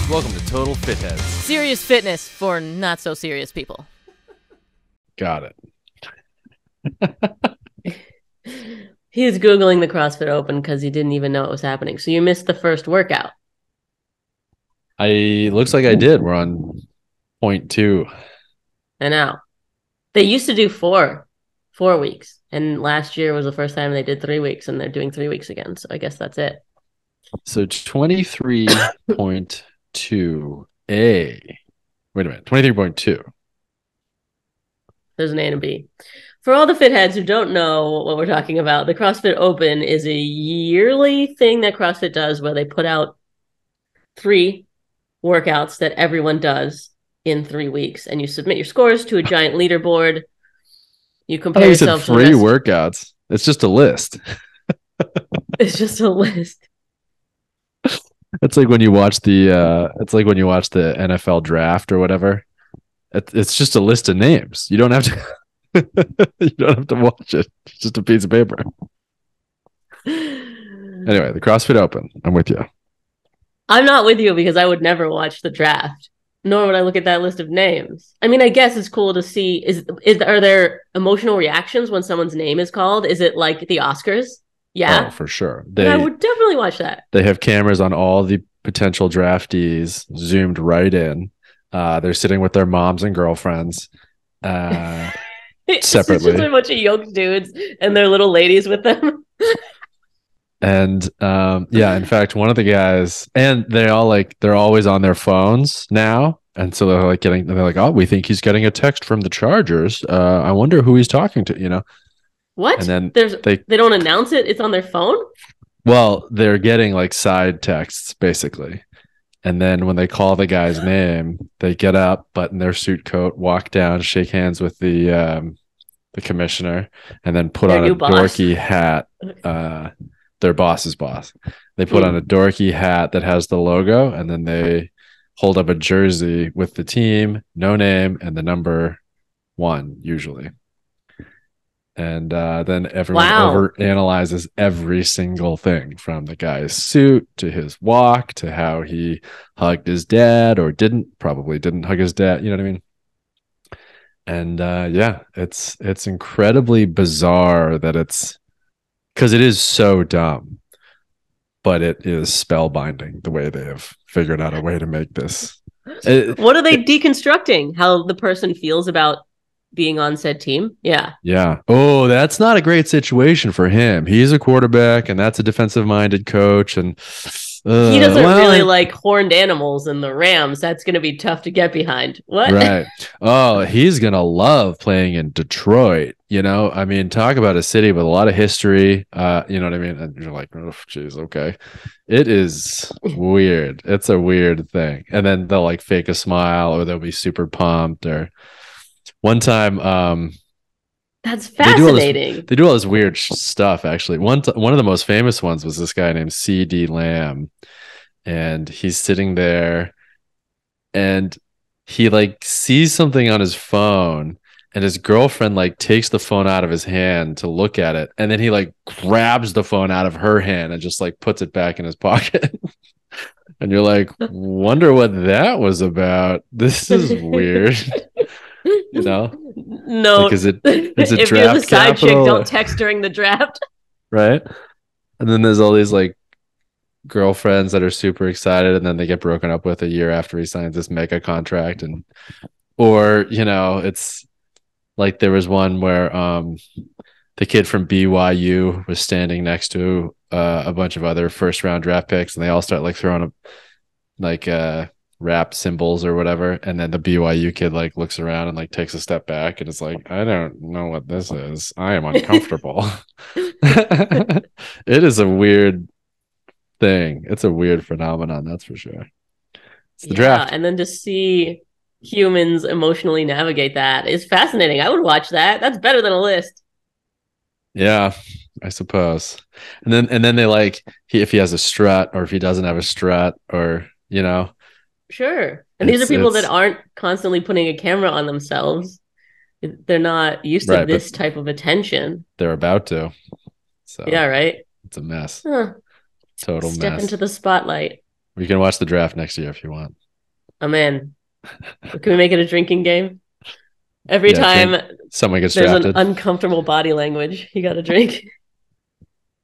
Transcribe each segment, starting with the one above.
Welcome to Total Fitheads. Serious fitness for not so serious people. Got it. He was Googling the CrossFit Open because he didn't even know it was happening. So you missed the first workout. Looks like I did. We're on point 2. I know. They used to do four weeks. And last year was the first time they did 3 weeks, and they're doing 3 weeks again. So I guess that's it. So 23.2A. Wait a minute. 23.2. There's an A and a B. For all the fit heads who don't know what we're talking about, the CrossFit Open is a yearly thing that CrossFit does where they put out 3 workouts that everyone does in 3 weeks. And you submit your scores to a giant leaderboard. You compare yourself to 3 workouts. It's just a list. It's just a list. It's like when you watch the NFL draft or whatever. It's just a list of names. You don't have to you don't have to watch it. It's just a piece of paper. Anyway, the CrossFit Open. I'm with you. I'm not with you because I would never watch the draft, nor would I look at that list of names. I mean, I guess it's cool to see. Are there emotional reactions when someone's name is called? Is it like the Oscars? Yeah, oh, for sure. I would definitely watch that. They have cameras on all the potential draftees zoomed right in. They're sitting with their moms and girlfriends separately. It's just a bunch of yoked dudes and their little ladies with them. And in fact, one of the guys, and they're always on their phones now. And so they're like, oh, we think he's getting a text from the Chargers. I wonder who he's talking to, you know? What? And then they don't announce it. It's on their phone. Well, they're getting like side texts basically. And then when they call the guy's name, they get up, button their suit coat, walk down, shake hands with the commissioner, and then put on a dorky hat. Their boss's boss. They put on a dorky hat that has the logo, and then they hold up a jersey with the team, no name, and the number 1 usually. And then everyone overanalyzes every single thing from the guy's suit to his walk to how he hugged his dad or probably didn't hug his dad. You know what I mean? And it's incredibly bizarre that because it is so dumb, but it is spellbinding the way they have figured out a way to make this. What are they deconstructing? How the person feels about being on said team? Yeah. Oh, that's not a great situation for him. He's a quarterback, and that's a defensive-minded coach, and he doesn't really like horned animals in the Rams. That's going to be tough to get behind. What? Right. Oh, he's going to love playing in Detroit. You know, I mean, talk about a city with a lot of history. You know what I mean? And you're like, oh, geez, okay. It is weird. It's a weird thing. And then they'll like fake a smile, or they'll be super pumped. Or one time, that's fascinating. They do all this weird stuff, actually. One of the most famous ones was this guy named C.D. Lamb. And he's sitting there, and he like sees something on his phone, and his girlfriend like takes the phone out of his hand to look at it. And then he like grabs the phone out of her hand and just like puts it back in his pocket. And you're like, wonder what that was about. This is weird. You know? No, like, it's a if draft you're the side chick, capital, don't text during the draft. right? And then there's all these like girlfriends that are super excited, and then they get broken up with a year after he signs this mega contract. Or you know, it's like there was one where the kid from BYU was standing next to a bunch of other first round draft picks, and they all start like throwing rap symbols or whatever, and then the BYU kid like looks around and like takes a step back, and it's like, I don't know what this is. I am uncomfortable. It is a weird thing. It's a weird phenomenon, that's for sure. It's the draft. And then to see humans emotionally navigate that is fascinating. I would watch that. That's better than a list. Yeah, I suppose. And then they like if he has a strut or if he doesn't have a strut, or you know. Sure. And these are people that aren't constantly putting a camera on themselves. They're not used to this type of attention. They're about to. So yeah, right. It's a mess. Huh. Total Step mess. into the spotlight. We can watch the draft next year if you want. I'm in. Can we make it a drinking game? Every Yeah, time someone gets there's drafted. an uncomfortable body language, you got to drink.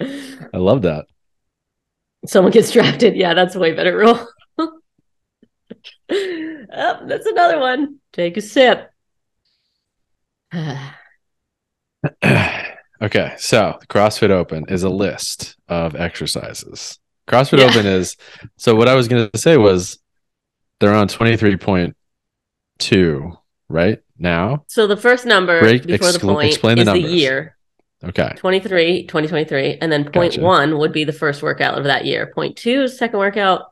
I love that. Someone gets drafted. Yeah, that's a way better rule. Oh, that's another one. Take a sip. Okay, so the CrossFit Open is a list of exercises. CrossFit Yeah. Open is so what I was going to say was they're on 23.2 right now. So the first number before the point Explain the is the numbers. year. Okay. 2023, and then point Gotcha. 1 would be the first workout of that year. Point 2 is second workout,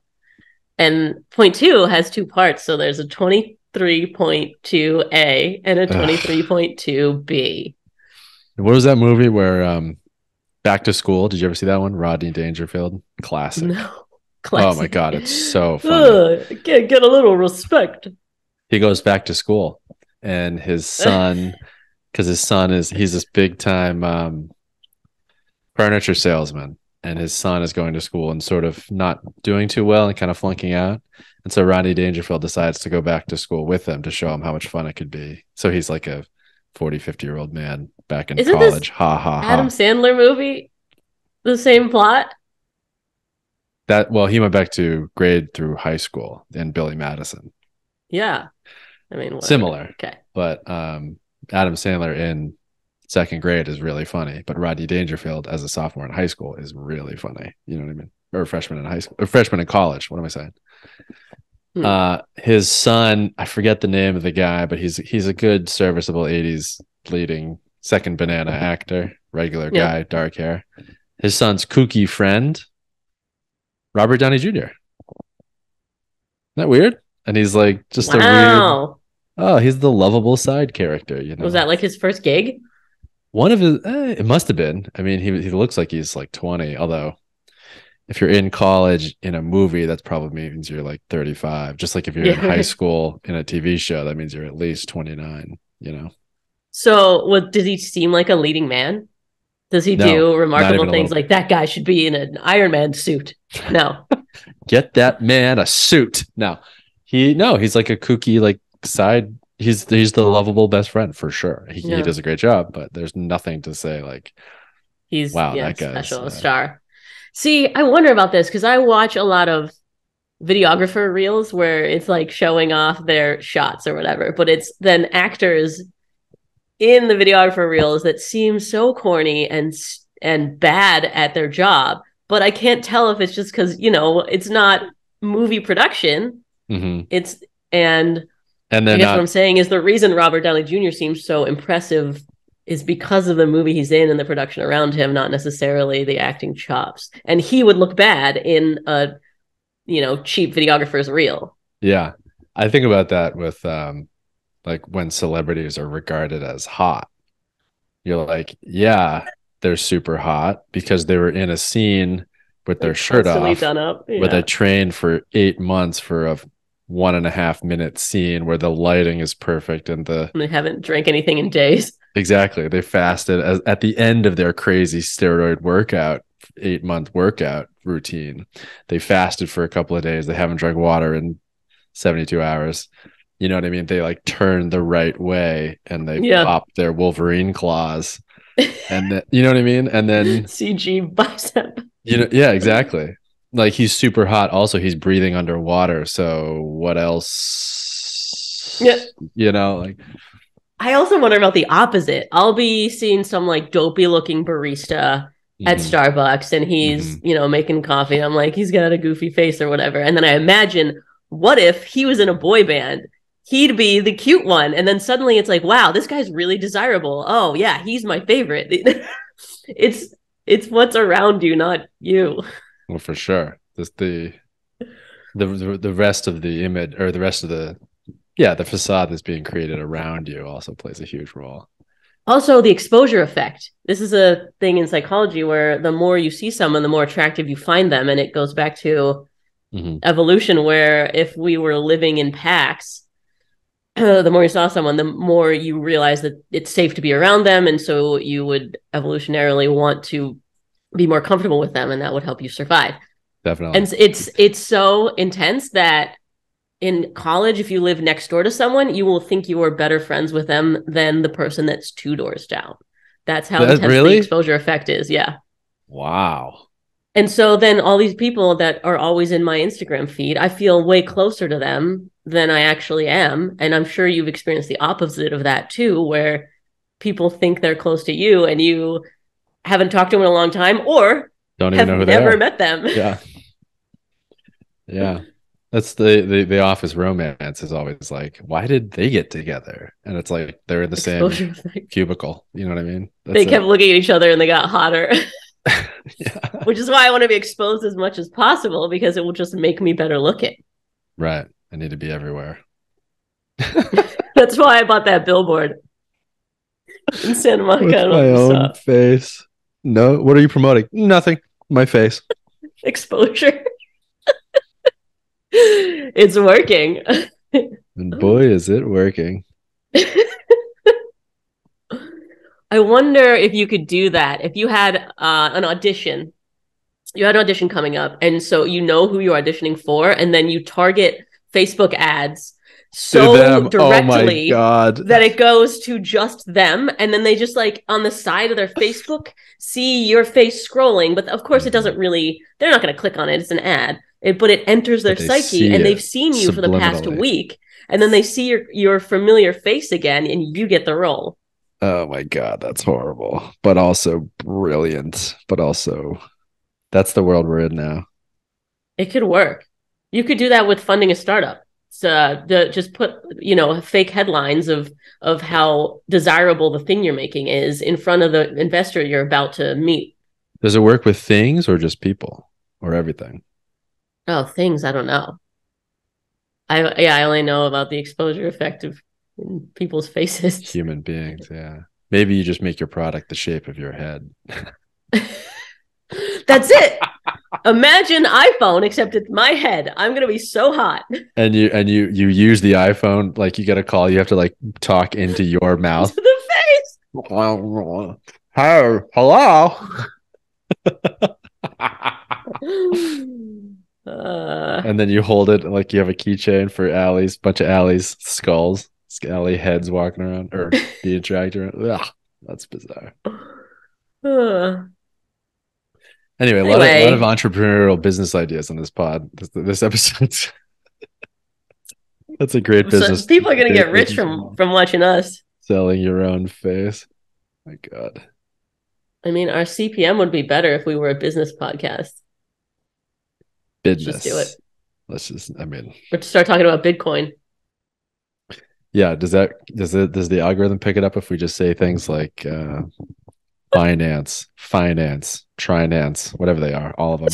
and point 2 has two parts. So there's a 23.2A and a 23.2B. What was that movie where Back to School? Did you ever see that one? Rodney Dangerfield. Classic. No. Classic. Oh my God, it's so funny. Can't get a little respect. He goes back to school and his son, because he's this big time furniture salesman, and his son is going to school and sort of not doing too well and kind of flunking out. And so Rodney Dangerfield decides to go back to school with him to show him how much fun it could be. So he's like a 40, 50-year-old man back in Isn't college. this Ha ha Adam ha. Sandler movie the same plot? He went back to grade through high school in Billy Madison. Yeah. I mean, whatever. Similar. Okay. But Adam Sandler in second grade is really funny, but Rodney Dangerfield as a sophomore in high school is really funny. You know what I mean? Or a freshman in high school, or freshman in college. What am I saying? His son, I forget the name of the guy, but he's a good serviceable 80s leading second banana actor, regular guy, dark hair. His son's kooky friend, Robert Downey Jr. Isn't that weird? And he's like just a weird. Oh, he's the lovable side character. You know, was that like his first gig? One of his, it must have been. I mean, he looks like he's like 20. Although, if you're in college in a movie, that probably means you're like 35. Just like if you're in high school in a TV show, that means you're at least 29. You know. So, does he seem like a leading man? Does he do remarkable things like that guy should be in an Iron Man suit? No. Get that man a suit. No, he's like a kooky like side. He's the lovable best friend for sure. He does a great job, but there's nothing to say like he's that guy's special star. See, I wonder about this because I watch a lot of videographer reels where it's like showing off their shots or whatever, but it's then actors in the videographer reels that seem so corny and bad at their job. But I can't tell if it's just because, it's not movie production. Mm-hmm. And I guess what I'm saying is the reason Robert Downey Jr. seems so impressive is because of the movie he's in and the production around him, not necessarily the acting chops. And he would look bad in a, cheap videographer's reel. Yeah. I think about that with like when celebrities are regarded as hot. You're like, yeah, they're super hot because they were in a scene with their shirt off, done up. Yeah. where they trained for 8 months for a 1.5 minute scene where the lighting is perfect and they haven't drank anything in days. Exactly. They fasted at the end of their crazy steroid workout, 8-month workout routine. They fasted for a couple of days. They haven't drank water in 72 hours. You know what I mean? They like turn the right way and they pop their Wolverine claws. And you know what I mean? And then CG bicep. Yeah, exactly. Like he's super hot. Also, he's breathing underwater. So what else? Yeah. Like I also wonder about the opposite. I'll be seeing some like dopey looking barista at Starbucks and he's, making coffee. And I'm like, he's got a goofy face or whatever. And then I imagine, what if he was in a boy band? He'd be the cute one. And then suddenly it's like, wow, this guy's really desirable. Oh yeah, he's my favorite. It's what's around you, not you. Well, for sure. The rest of the image or the rest of the facade that's being created around you also plays a huge role. Also, the exposure effect. This is a thing in psychology where the more you see someone, the more attractive you find them. And it goes back to evolution, where if we were living in packs, the more you saw someone, the more you realize that it's safe to be around them. And so you would evolutionarily want to be more comfortable with them, and that would help you survive. Definitely. And it's so intense that in college, if you live next door to someone, you will think you are better friends with them than the person that's 2 doors down. That's how That intense the really? exposure effect is. Yeah. Wow. And so then all these people that are always in my Instagram feed, I feel way closer to them than I actually am. And I'm sure you've experienced the opposite of that too, where people think they're close to you and you haven't talked to them in a long time or Don't even have know who they never are. met them. Yeah. Yeah. That's the office romance is always like, why did they get together? And it's like they're in the same Exposure effect. cubicle. You know what I mean? They That's kept it. looking at each other and they got hotter. Yeah. Which is why I want to be exposed as much as possible because it will just make me better looking. Right. I need to be everywhere. That's why I bought that billboard in Santa Monica. I With don't know my if you saw own face. No, what are you promoting? Nothing. My face. exposure. It's working. And boy, is it working. I wonder if you could do that. If you had an audition, you had an audition coming up, and so you know who you're auditioning for, and then you target Facebook ads so them. Oh my directly God. that it goes to just them, and then they just like on the side of their Facebook see your face scrolling. But of course, it doesn't really. They're not going to click on it. It's an ad, but it enters their But they psyche, see and they've it seen you for the past subliminally. week, and then they see your familiar face again, and you get the role. Oh my God, that's horrible. But also brilliant. But also, that's the world we're in now. It could work. You could do that with funding a startup. So just put fake headlines of how desirable the thing you're making is in front of the investor you're about to meet. Does it work with things or just people or everything? Oh, things I don't know. I only know about the exposure effect of people's faces. Human beings, yeah. Maybe you just make your product the shape of your head. That's it. Imagine iPhone, except it's my head. I'm gonna be so hot. And you use the iPhone, like you get a call, you have to like talk into your mouth. To the face. Hey, hello. And then you hold it like you have a keychain for Allie's, bunch of Allie's skulls, Allie heads walking around or being dragged around. Ugh, that's bizarre. Anyway, a lot of entrepreneurial business ideas on this pod. This episode. That's a great business. So people are going to get rich from watching us. Selling your own face. My God. I mean, our CPM would be better if we were a business podcast. Business. Let's just do it. Let's start talking about Bitcoin. Yeah. Does the algorithm pick it up if we just say things like finance, trinance, whatever they are, all of them?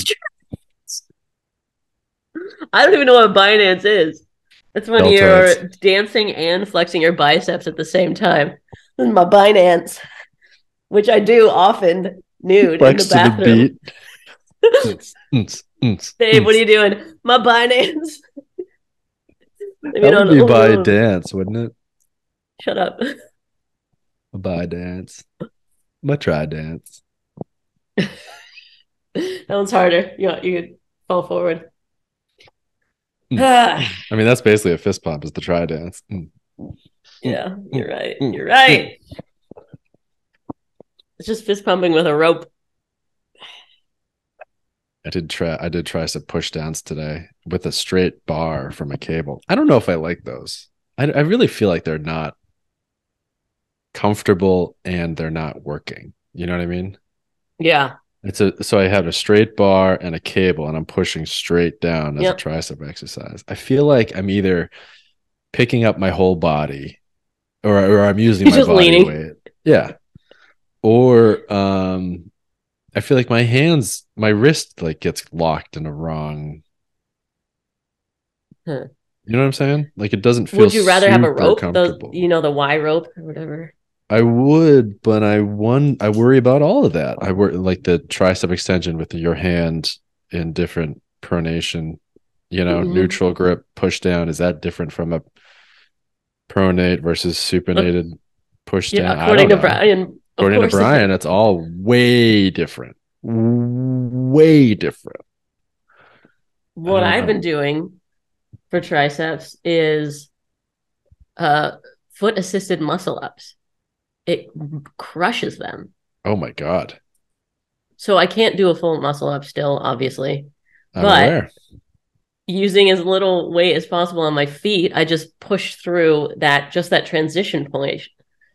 I don't even know what Binance is. That's when you're dancing and flexing your biceps at the same time. This is my Binance, which I do often nude in the bathroom. Dave, what are you doing? My Binance. That would be by dance, wouldn't it? Shut up. By dance. My try dance. That one's harder. You fall forward. I mean, that's basically a fist pump, is the try dance. Yeah, you're right. You're right. It's just fist pumping with a rope. I did try some push downs today with a straight bar from a cable. I don't know if I like those. I really feel like they're not comfortable and they're not working. You know what I mean? Yeah. So I have a straight bar and a cable and I'm pushing straight down as a tricep exercise. I feel like I'm either picking up my whole body or I'm using my body leaning. Weight. Yeah. Or I feel like my wrist like gets locked in a wrong. You know what I'm saying? Like it doesn't feel. Would you rather have a rope? The Y rope or whatever. I would, but I worry about all of that. I worry like the tricep extension with your hand in different pronation, neutral grip, push down. Is that different from a pronate versus supinated push down? According to Brian. According to Brian, it's all way different. Way different. What I've been doing for triceps is foot assisted muscle ups. It crushes them. Oh my God. So I can't do a full muscle up still, obviously. I'm But aware. using as little weight as possible on my feet, I just push through that transition point.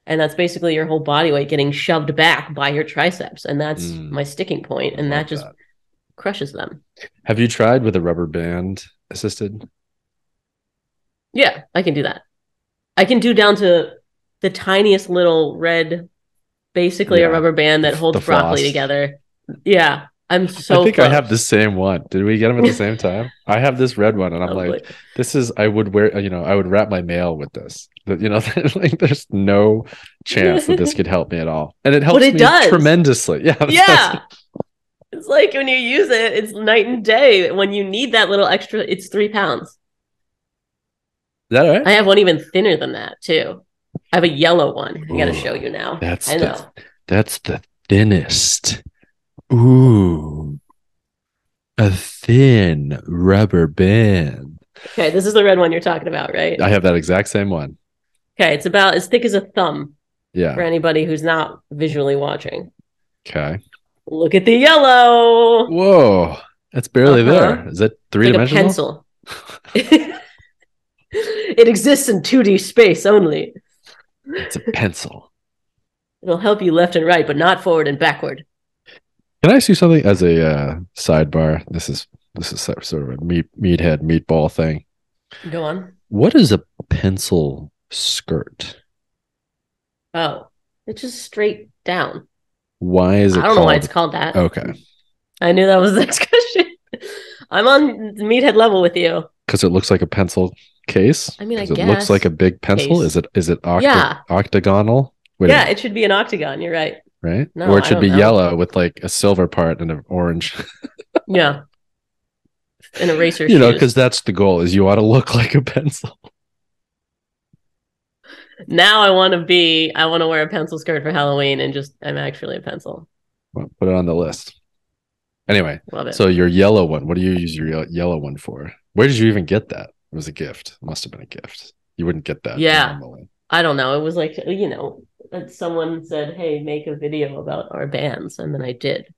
And that's basically your whole body weight getting shoved back by your triceps. And that's my sticking point. I And love that just crushes them. Have you tried with a rubber band assisted? Yeah, I can do that. I can do down to the tiniest little red, basically a rubber band that holds broccoli together. Yeah, I'm so I think close. I have the same one. Did we get them at the same time? I have this red one, and I'm like, this is, I would wear, I would wrap my mail with this. Like there's no chance that this could help me at all. And it helps me tremendously. Yeah. Yeah. It's like when you use it, it's night and day. When you need that little extra, it's 3 pounds. Is that all right? I have one even thinner than that, too. I have a yellow one. I got to show you now. That's the thinnest. Ooh. A thin rubber band. Okay, this is the red one you're talking about, right? I have that exact same one. Okay, it's about as thick as a thumb. Yeah. For anybody who's not visually watching. Okay. Look at the yellow. Whoa. It's barely there. Is it three-dimensional? Like a pencil. It exists in 2D space only. It's a pencil. It'll help you left and right, but not forward and backward. Can I ask you something as a sidebar? This is sort of a meathead meatball thing. Go on. What is a pencil skirt? Oh, it's just straight down. Why is it? I don't know why it's called that. Okay. I knew that was the next question. I'm on meathead level with you. Because it looks like a pencil case. I mean, I guess it looks like a big pencil. Case. Is it octagonal? Yeah, it should be an octagon. You're right. Right? No, or it should be yellow with like a silver part and an orange. Yeah. An eraser. Because that's the goal, is you ought to look like a pencil. Now I want to wear a pencil skirt for Halloween and I'm actually a pencil. Well, put it on the list. Anyway, love it. So your yellow one, what do you use your yellow one for? Where did you even get that? It was a gift. It must have been a gift. You wouldn't get that. Yeah. Normally. I don't know. It was like, someone said, hey, make a video about our bands. And then I did.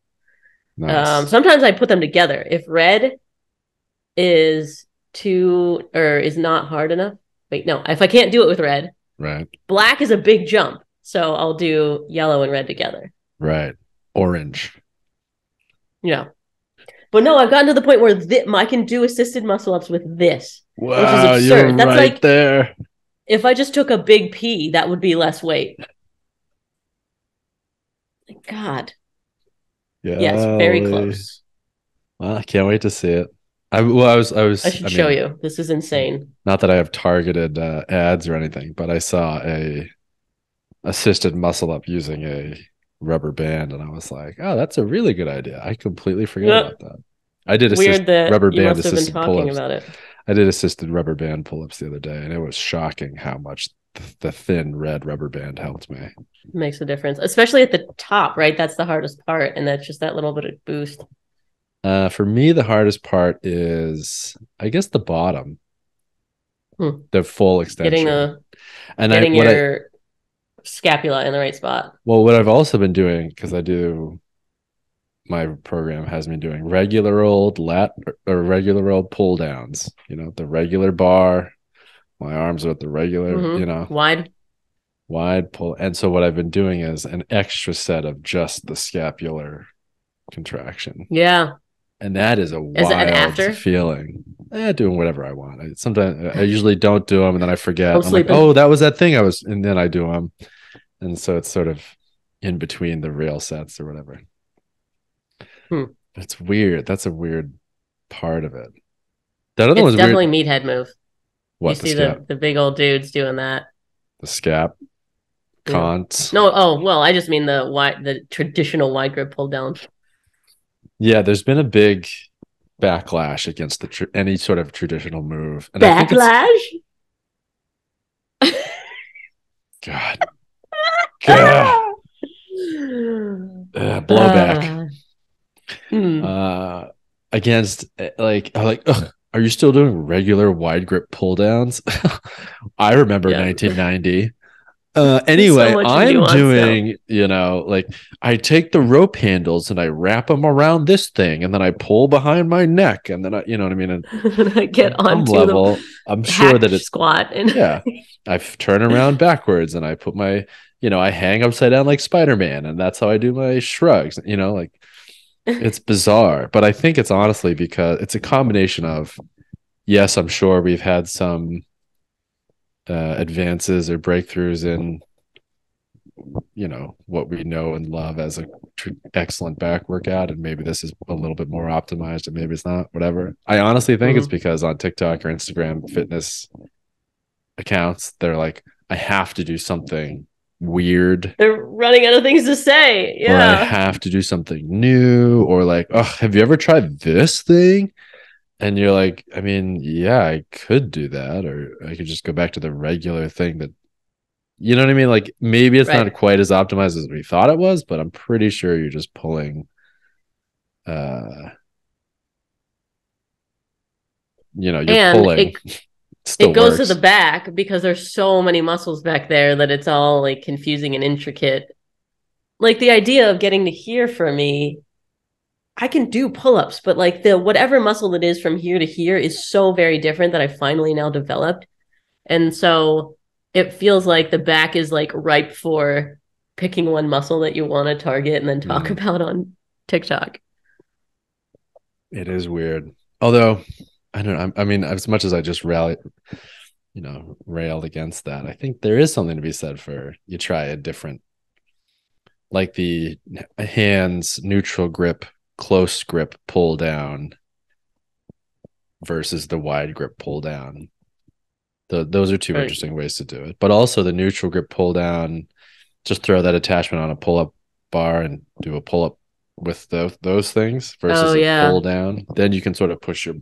Nice. Sometimes I put them together. If red is not hard enough. Wait, no. If I can't do it with red. Right. Black is a big jump. So I'll do yellow and red together. Right. Orange. Yeah. But no, I've gotten to the point where I can do assisted muscle ups with this. Wow, which is absurd. You're That's right like there. If I just took a big P, that would be less weight. God. Yeah. Yes, very close. Well, I can't wait to see it. I should show you. This is insane. Not that I have targeted ads or anything, but I saw a assisted muscle up using a rubber band, and I was like, "Oh, that's a really good idea." I completely forgot about that. I did rubber band assisted pull-ups. I did assisted rubber band pull-ups the other day, and it was shocking how much the thin red rubber band helped me. Makes a difference, especially at the top, right? That's the hardest part, and that's just that little bit of boost. For me, the hardest part is, I guess, the bottom, the full extension, getting your scapula in the right spot. Well, what I've also been doing, because my program has me doing regular old regular old pull downs. The regular bar. My arms are at the regular, wide pull. And so what I've been doing is an extra set of just the scapular contraction. Yeah. And that is a wild feeling. Doing whatever I want. Sometimes I usually don't do them, and then I forget. I'm like, oh, that was that thing and then I do them. And so it's sort of in between the real sets or whatever. It's weird. That's a weird part of it. That other one's definitely weird. Meathead move. What, you see the big old dudes doing that. The scap. Cont. No, I just mean the traditional wide grip pull down. Yeah, there's been a big backlash against any sort of traditional move. And backlash? God. Blowback. against like, I'm like, ugh, are you still doing regular wide grip pull downs? I remember Yeah. 1990. There's so Anyway, much I'm nuance though. doing, like I take the rope handles and I wrap them around this thing and then I pull behind my neck and then you know what I mean? And I get on some onto the level, I'm sure hack that it's, squat and yeah, I turn around backwards and I put my, I hang upside down like Spider-Man and that's how I do my shrugs, like it's bizarre. But I think it's honestly because it's a combination of, yes, I'm sure we've had some advances or breakthroughs in what we know and love as a excellent back workout, and maybe this is a little bit more optimized and maybe it's not, whatever. I honestly think it's Mhm. because on TikTok or Instagram fitness accounts, they're like, I have to do something weird, They're running out of things to say. or I Yeah. have to do something new, or like, oh, have you ever tried this thing? And you're like, I mean, yeah, I could do that, or I could just go back to the regular thing that, you know what I mean? Like maybe it's not Right. quite as optimized as we thought it was, but I'm pretty sure you're just pulling, uh, you're And pulling. It it still goes to the works. back because there's so many muscles back there that it's all like confusing and intricate. Like the idea of getting to here for me, I can do pull-ups, but like the whatever muscle it is from here to here is so very different that I finally now developed. And so it feels like the back is like ripe for picking one muscle that you want to target and then talk Mm, about on TikTok. it is weird. Although I don't know. I mean, as much as I just railed against that, I think there is something to be said for you try a different, like the hands neutral grip, close grip pull down versus the wide grip pull down. Those are two Right. interesting ways to do it. But also the neutral grip pull down, just throw that attachment on a pull up bar and do a pull up with those things Oh versus a pull yeah. down. Then you can sort of push your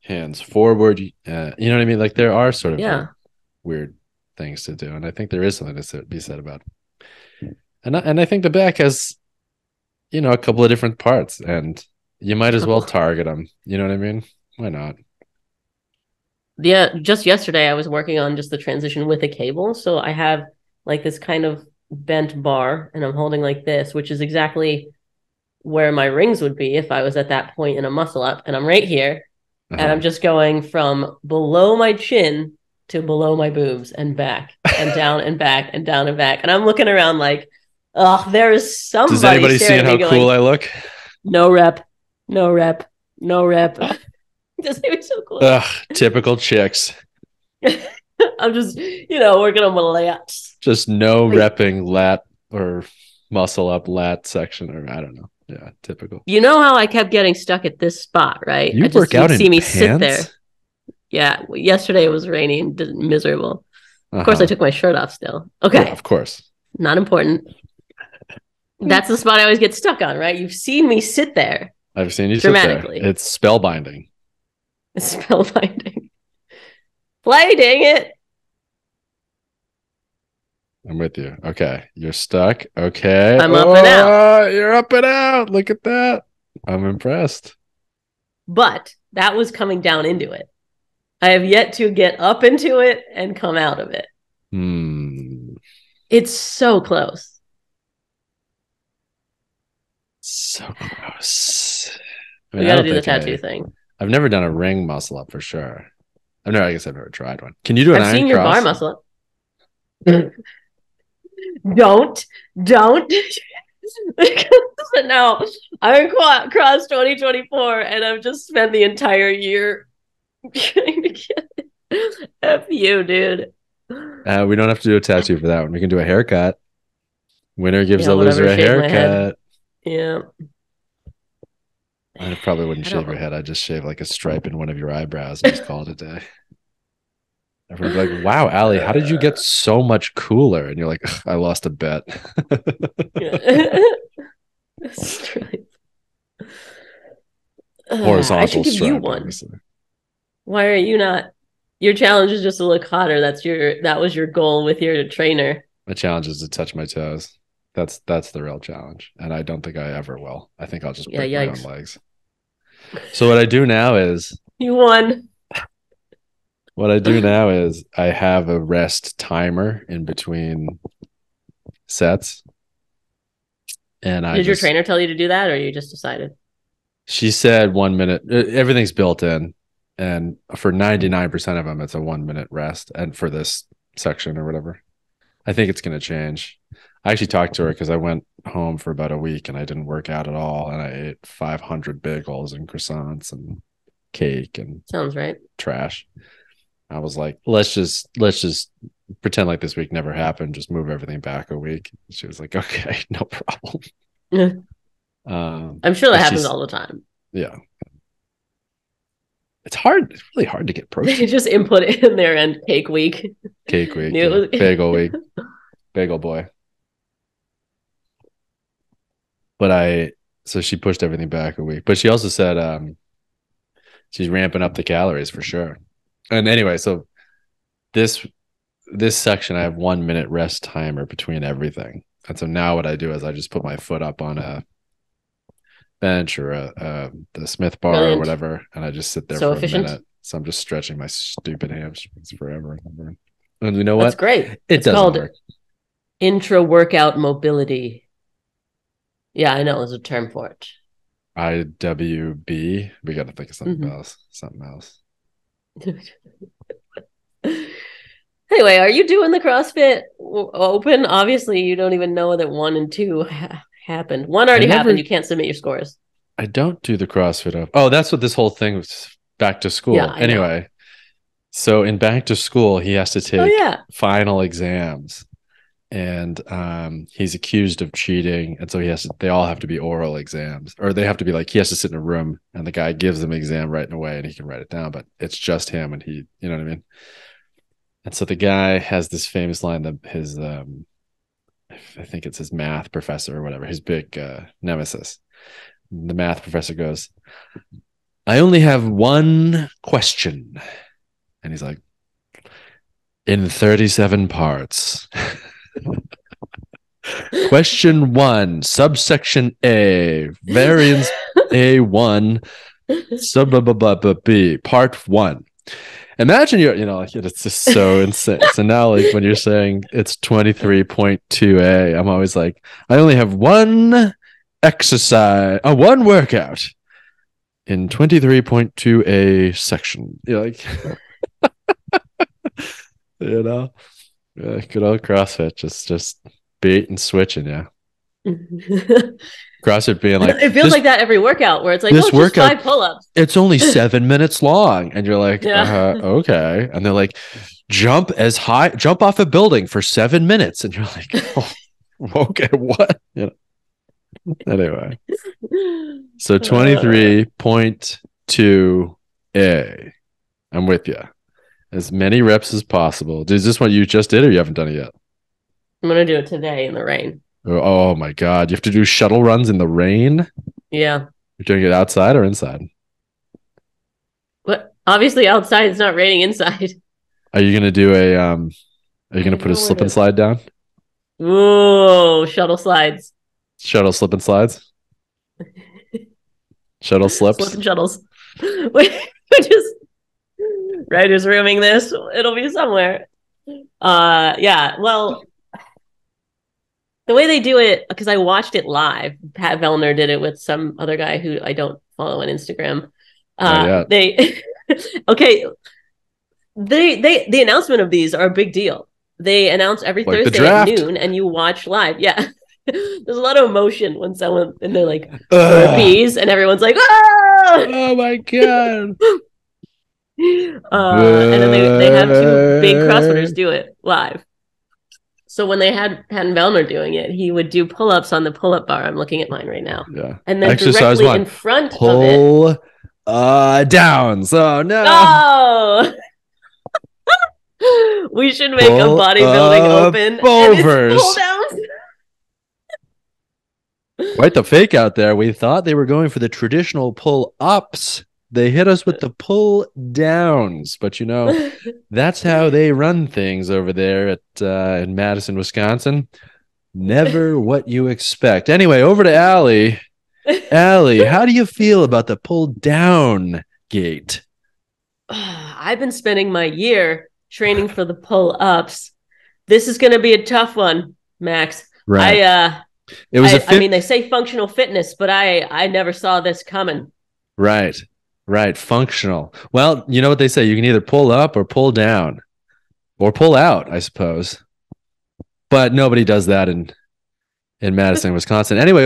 hands forward. You know what I mean? Like there are sort of like Yeah. weird things to do, and I think there is something to be said about it. And I think the back has a couple of different parts, and you might as well Couple. target them. You know what I mean? Why not? Yeah, just yesterday I was working on just the transition with a cable. So I have like this kind of bent bar and I'm holding like this, which is exactly where my rings would be if I was at that point in a muscle up. And I'm right here. And Uh-huh. I'm just going from below my chin to below my boobs and back and down and back and down and back. And I'm looking around like, oh, there is Does somebody anybody staring see at me how cool going, I look? no rep, no rep, no rep. Doesn't even so cool. Ugh, typical chicks. I'm just, working on my lats. Just no Wait, repping lat or muscle up lat section, or I don't know. Yeah, typical. you know how I kept getting stuck at this spot, right? You work You'd out in see me sit there. pants? Yeah, yesterday it was rainy and miserable. Of course, I Uh-huh. took my shirt off still. Yeah, Okay, of course. not important. That's the spot I always get stuck on, right? You've seen me sit there I've seen you sit there. dramatically. It's spellbinding. It's spellbinding. Play, dang it. I'm with you. Okay. You're stuck. Okay. I'm up and out. Oh, you're up and out. Look at that. I'm impressed. But that was coming down into it. I have yet to get up into it and come out of it. Hmm. It's so close. So close. I We mean, I got to don't do the think tattoo thing. I've never done a ring muscle up for sure. I guess I've never tried one. Can you do an I've iron seen your bar cross? muscle. Don't. No, Iron Cross 2024, and I've just spent the entire year trying to get it. F you, dude. We don't have to do a tattoo for that one. We can do a haircut. Winner gives Yeah, the loser whatever. a Shave my head. haircut. Yeah. I probably wouldn't I shave don't your know. head. I'd just shave like a stripe in one of your eyebrows and just call it a day. Everyone's like, wow, Allie, how did you get so much cooler? And you're like, I lost a bet. That's true. I Horizontal should give you stripe, one. obviously. Why are you not? Your challenge is just to look hotter. That was your goal with your trainer. My challenge is to touch my toes. That's the real challenge. And I don't think I ever will. I think I'll just Yeah, break my own yikes. legs. So what I do now is You won. I have a rest timer in between sets. And Did your trainer tell you to do that, or you just decided? she said 1 minute, everything's built in. And for 99% of them, it's a 1 minute rest. And for this section or whatever, I think it's going to change. I actually talked to her because I went home for about a week and I didn't work out at all. And I ate 500 bagels and croissants and cake and Sounds right. trash. I was like, let's just pretend like this week never happened. Just move everything back a week. She was like, okay, no problem. I'm sure that happens all the time. Yeah. It's hard. It's really hard to get protein. They just input it in there and cake week. Cake week. Yeah. Bagel week. Bagel boy. But so she pushed everything back a week. But she also said she's ramping up the calories for sure. And anyway, so this section, I have 1 minute rest timer between everything. And so now what I do is I just put my foot up on a bench or the Smith bar or whatever, and I just sit there for a minute. So I'm just stretching my stupid hamstrings forever. And you know what? That's great. It's called work. Intra-workout mobility. Yeah, I know. There's a term for it. IWB. We got to think of something else. Something else. Anyway, are you doing the CrossFit Open? Obviously, you don't even know that 1 and 2 happened. 1 already happened. You can't submit your scores. I don't do the CrossFit Open. Oh, that's what this whole thing was. Back to school. Yeah, anyway, so in back to school, he has to take final exams. And he's accused of cheating, and so they all have to be oral exams, or they have to be like, he has to sit in a room and the guy gives him an exam right away and he can write it down, but it's just him and he, you know what I mean? And so the guy has this famous line that his I think it's his math professor or whatever, his big nemesis, the math professor goes, I only have one question. And he's like, in 37 parts. Question 1, subsection A, variance A1, sub B, part 1. Imagine like it's just so insane. So now, like when you're saying it's 23.2A, I'm always like, I only have one exercise, one workout in 23.2A section. You're like, good old CrossFit, just bait and switching, CrossFit being like, it feels like that every workout where it's like, this workout, just 5 pull-ups. It's only 7 minutes long, and you're like, okay. And they're like, jump off a building for 7 minutes, and you're like, oh, okay, what? Anyway, so 23.2A. I'm with you. As many reps as possible. Is this what you just did, or you haven't done it yet? I'm gonna do it today in the rain. Oh my god! You have to do shuttle runs in the rain. Yeah. You're doing it outside or inside? But obviously outside. It's not raining inside. Are you gonna do a? Are you gonna put a slip and slide down? Whoa! Shuttle slides. Shuttle slip and slides. Shuttle slips. Slip and shuttles. Wait, just. Writer's rooming this. It'll be somewhere. Yeah. Well, the way they do it, because I watched it live. Pat Vellner did it with some other guy who I don't follow on Instagram. The announcement of these are a big deal. They announce every Thursday at noon, and you watch live. Yeah. There's a lot of emotion when someone and they're like burpees, and everyone's like, "Ah!" Oh my god. And then they have 2 big CrossFitters do it live. So when they had Patton Vellner doing it, he would do pull-ups on the pull-up bar. I'm looking at mine right now. Yeah. And then directly in front of it. Downs. Oh no. Oh. We should make a bodybuilding open. Overs. Pull downs. Quite the fake out there. We thought they were going for the traditional pull-ups. They hit us with the pull downs, but that's how they run things over there at in Madison, Wisconsin. Never what you expect. Anyway, over to Allie. Allie, how do you feel about the pull down gait? I've been spending my year training for the pull-ups. This is going to be a tough one, Max. Right. I mean, they say functional fitness, but I never saw this coming. Right. Right. Functional. Well, you know what they say? You can either pull up or pull down or pull out, I suppose. But nobody does that in Madison, Wisconsin. Anyway,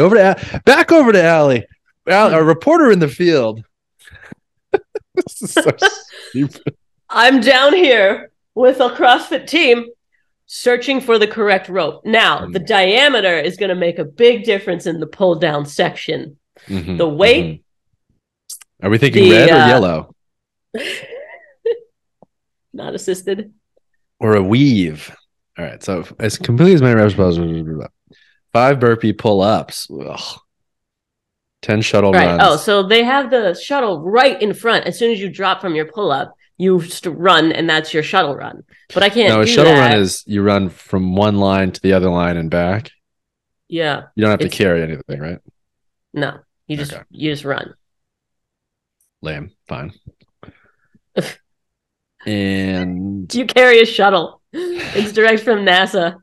back over to Allie, a reporter in the field. This is so stupid. I'm down here with a CrossFit team searching for the correct rope. Now, the diameter is going to make a big difference in the pull down section. The weight. Are we thinking red or yellow? Not assisted. Or a weave. All right. So as completely as many reps as possible. 5 burpee pull-ups. 10 shuttle runs. Oh, so they have the shuttle right in front. As soon as you drop from your pull-up, you run, and that's your shuttle run. But I can't do that. No, a shuttle run is you run from one line to the other line and back. Yeah. You don't have to carry anything, right? No. You just run. Lame. Fine. And you carry a shuttle. It's direct from NASA.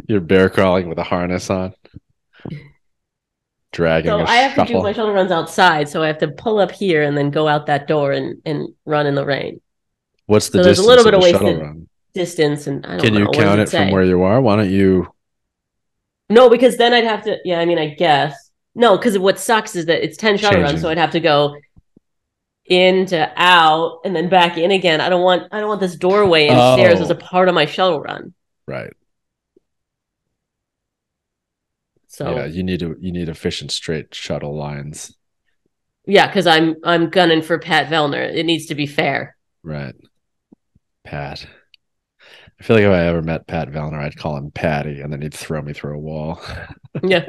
You're bear crawling with a harness on. Dragging so I have to do my shuttle runs outside, so I have to pull up here and then go out that door and run in the rain. What's the distance? There's a little bit of wasted distance, and I don't know. Can you count it from where you are? Why don't you? No, because then I'd have to. Yeah, I mean, I guess no, because what sucks is that it's 10 shuttle runs, so I'd have to go in to out and then back in again. I don't want this doorway and stairs as a part of my shuttle run. Right. So yeah, you need efficient straight shuttle lines. Yeah, because I'm gunning for Pat Vellner. It needs to be fair. Right. Pat. I feel like if I ever met Pat Vellner, I'd call him Patty, and then he'd throw me through a wall. Yeah.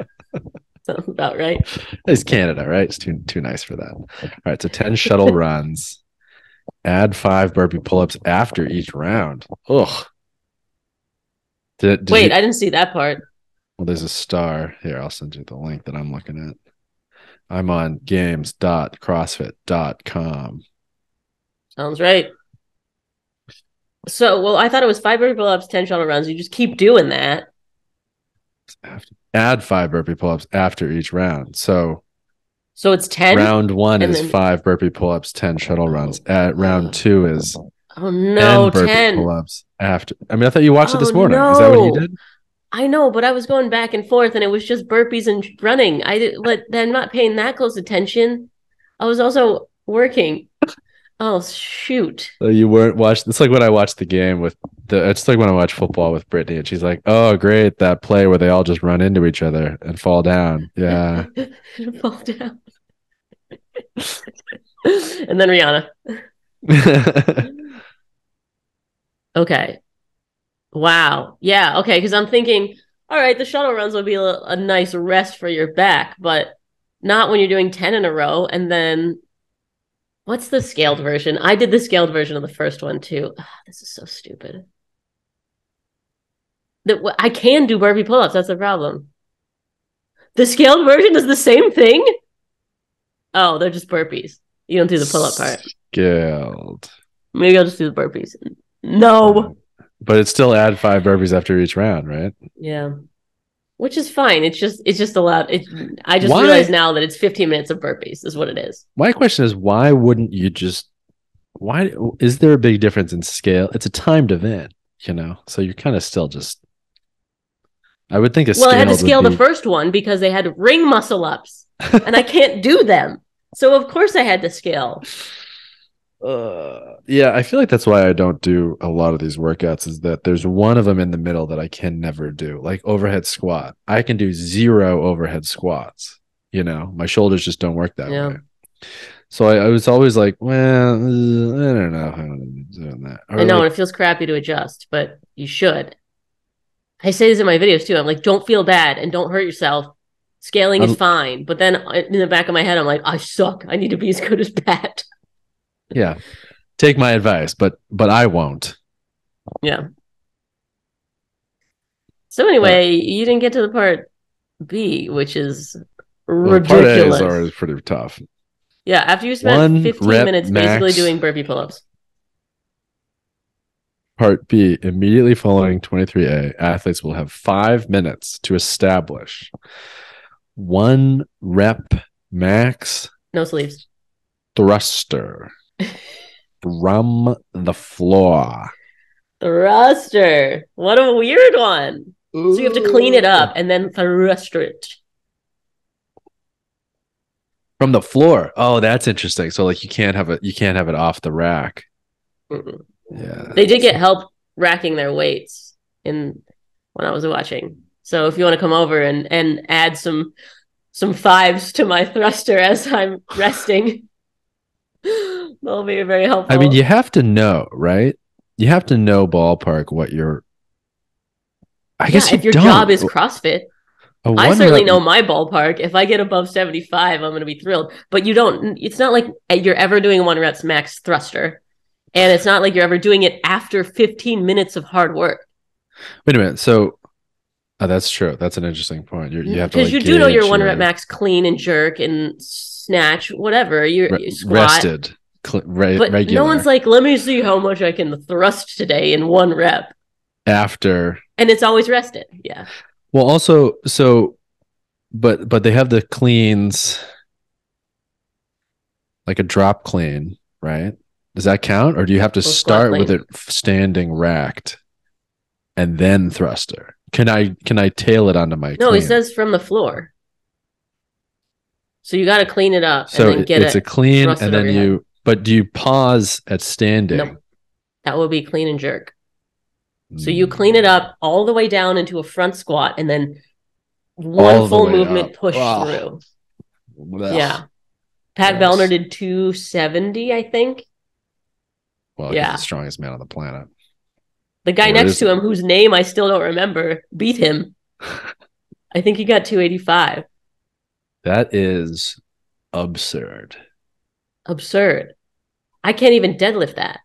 Sounds about right. It's Canada, right? It's too nice for that. All right, so 10 shuttle runs. Add 5 burpee pull-ups after each round. Ugh. Wait, I didn't see that part. Well, there's a star. Here, I'll send you the link that I'm looking at. I'm on games.crossfit.com. Sounds right. So, well, I thought it was 5 burpee pull-ups, 10 shuttle runs. You just keep doing that. Add 5 burpee pull-ups after each round. So it's 10? Round 1 is 5 burpee pull-ups, 10 shuttle runs. Round 2 is 10 burpee pull-ups after. I mean, I thought you watched it this morning. No. Is that what you did? I know, but I was going back and forth, and it was just burpees and running. I'm not paying that close attention. I was also working. Oh shoot! So you weren't watching. It's like when I watched the game with it's like when I watch football with Brittany, and she's like, "Oh, great, that play where they all just run into each other and fall down." Yeah, fall down. And then Rihanna. Okay. Wow. Yeah. Okay. Because I'm thinking, all right, the shuttle runs will be a nice rest for your back, but not when you're doing 10 in a row. And then what's the scaled version? I did the scaled version of the first one too. This is so stupid. I can do burpee pull-ups. That's the problem. The scaled version is the same thing. Oh, they're just burpees. You don't do the pull-up part. Scaled. Maybe I'll just do the burpees. No. But it's still add 5 burpees after each round, right? Yeah. Which is fine. It's just allowed. I just realized now that it's 15 minutes of burpees is what it is. My question is, why wouldn't you why is there a big difference in scale? It's a timed event, so you're kind of still just, I would think I had to scale the first one because they had ring muscle ups and I can't do them. So of course I had to scale. Yeah, I feel like that's why I don't do a lot of these workouts, is that there's one of them in the middle that I can never do, like overhead squat. I can do 0 overhead squats. My shoulders just don't work that way. So I was always like, well, I don't know how I'm doing that. I know, and it feels crappy to adjust, but you should. I say this in my videos too. I'm like, don't feel bad and don't hurt yourself. Scaling is fine. But then in the back of my head, I'm like, I suck. I need to be as good as Pat. Yeah. Take my advice, but I won't. Yeah. So anyway, you didn't get to the part B, which is Well, part A is ridiculous. always pretty tough. Yeah, after you spend One 15 rep minutes basically max. doing burpee pull-ups. Part B, immediately following 23A, athletes will have 5 minutes to establish 1 rep max No sleeves. thruster from the floor. Thruster. What a weird one. So you have to clean it up and then thruster it. From the floor. Oh, that's interesting. So like you can't have it off the rack. Mm-mm. Yeah. They did get help racking their weights when I was watching. So if you want to come over and add some fives to my thruster as I'm resting, that'll be very helpful. I mean, you have to know, right? You have to know ballpark what you're. I guess if your job is CrossFit, I certainly know my ballpark. If I get above 75, I'm going to be thrilled. But you don't. It's not like you're ever doing 1 reps max thruster, and it's not like you're ever doing it after 15 minutes of hard work. Wait a minute. So, that's true. That's an interesting point. You have to because you do know your 1 rep max clean and jerk and snatch, whatever. You squat. Rested, but regular. No one's like, let me see how much I can thrust today in 1 rep. After. And it's always rested. Yeah. Well, also, but they have the cleans, like a drop clean, right? Does that count, or do you have to start with it standing racked and then thruster? Can I tail it onto my? No, clean? He says from the floor. So you got to clean it up. So and then get it's a clean, and then you. head. But do you pause at standing? No, that would be clean and jerk. So you clean it up all the way down into a front squat, and then one full movement push through. Ugh. Yeah. Pat Vellner did 270, I think. Well, he's the strongest man on the planet. The guy next to him, whose name I still don't remember, beat him. I think he got 285. That is absurd. Absurd. I can't even deadlift that.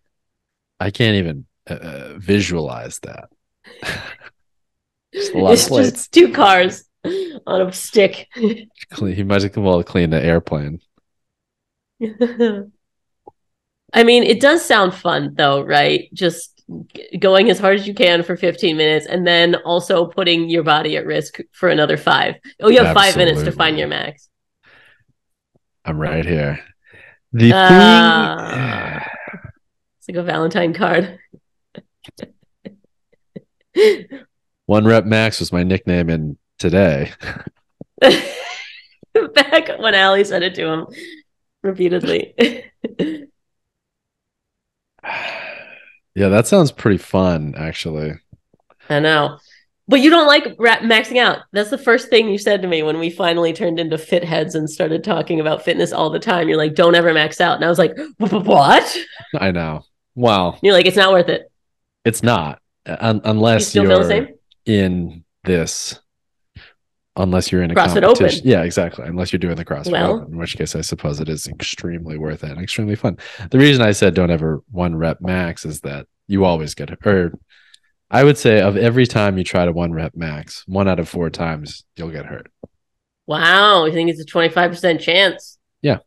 I can't even visualize that. Just a lot of plates. Just 2 cars on a stick. He might as well clean the airplane. I mean, it does sound fun though, right? Just going as hard as you can for 15 minutes and then also putting your body at risk for another 5. Oh, you have 5 minutes to find your max. I'm right here. The thing... It's like a Valentine card. 1 rep max was my nickname in today. Back when Allie said it to him repeatedly. Yeah, that sounds pretty fun, actually. I know. But you don't like maxing out. That's the first thing you said to me when we finally turned into fit heads and started talking about fitness all the time. You're like, don't ever max out. And I was like, what? I know. Wow. You're like, it's not worth it. It's not. Unless you're in this. Unless you're in a CrossFit competition. Open. Yeah, exactly. Unless you're doing the CrossFit Open, in which case I suppose it is extremely worth it and extremely fun. The reason I said don't ever 1 rep max is that you always get it. Or I would say of every time you try to 1 rep max, 1 out of 4 times you'll get hurt. Wow. You think it's a 25% chance? Yeah,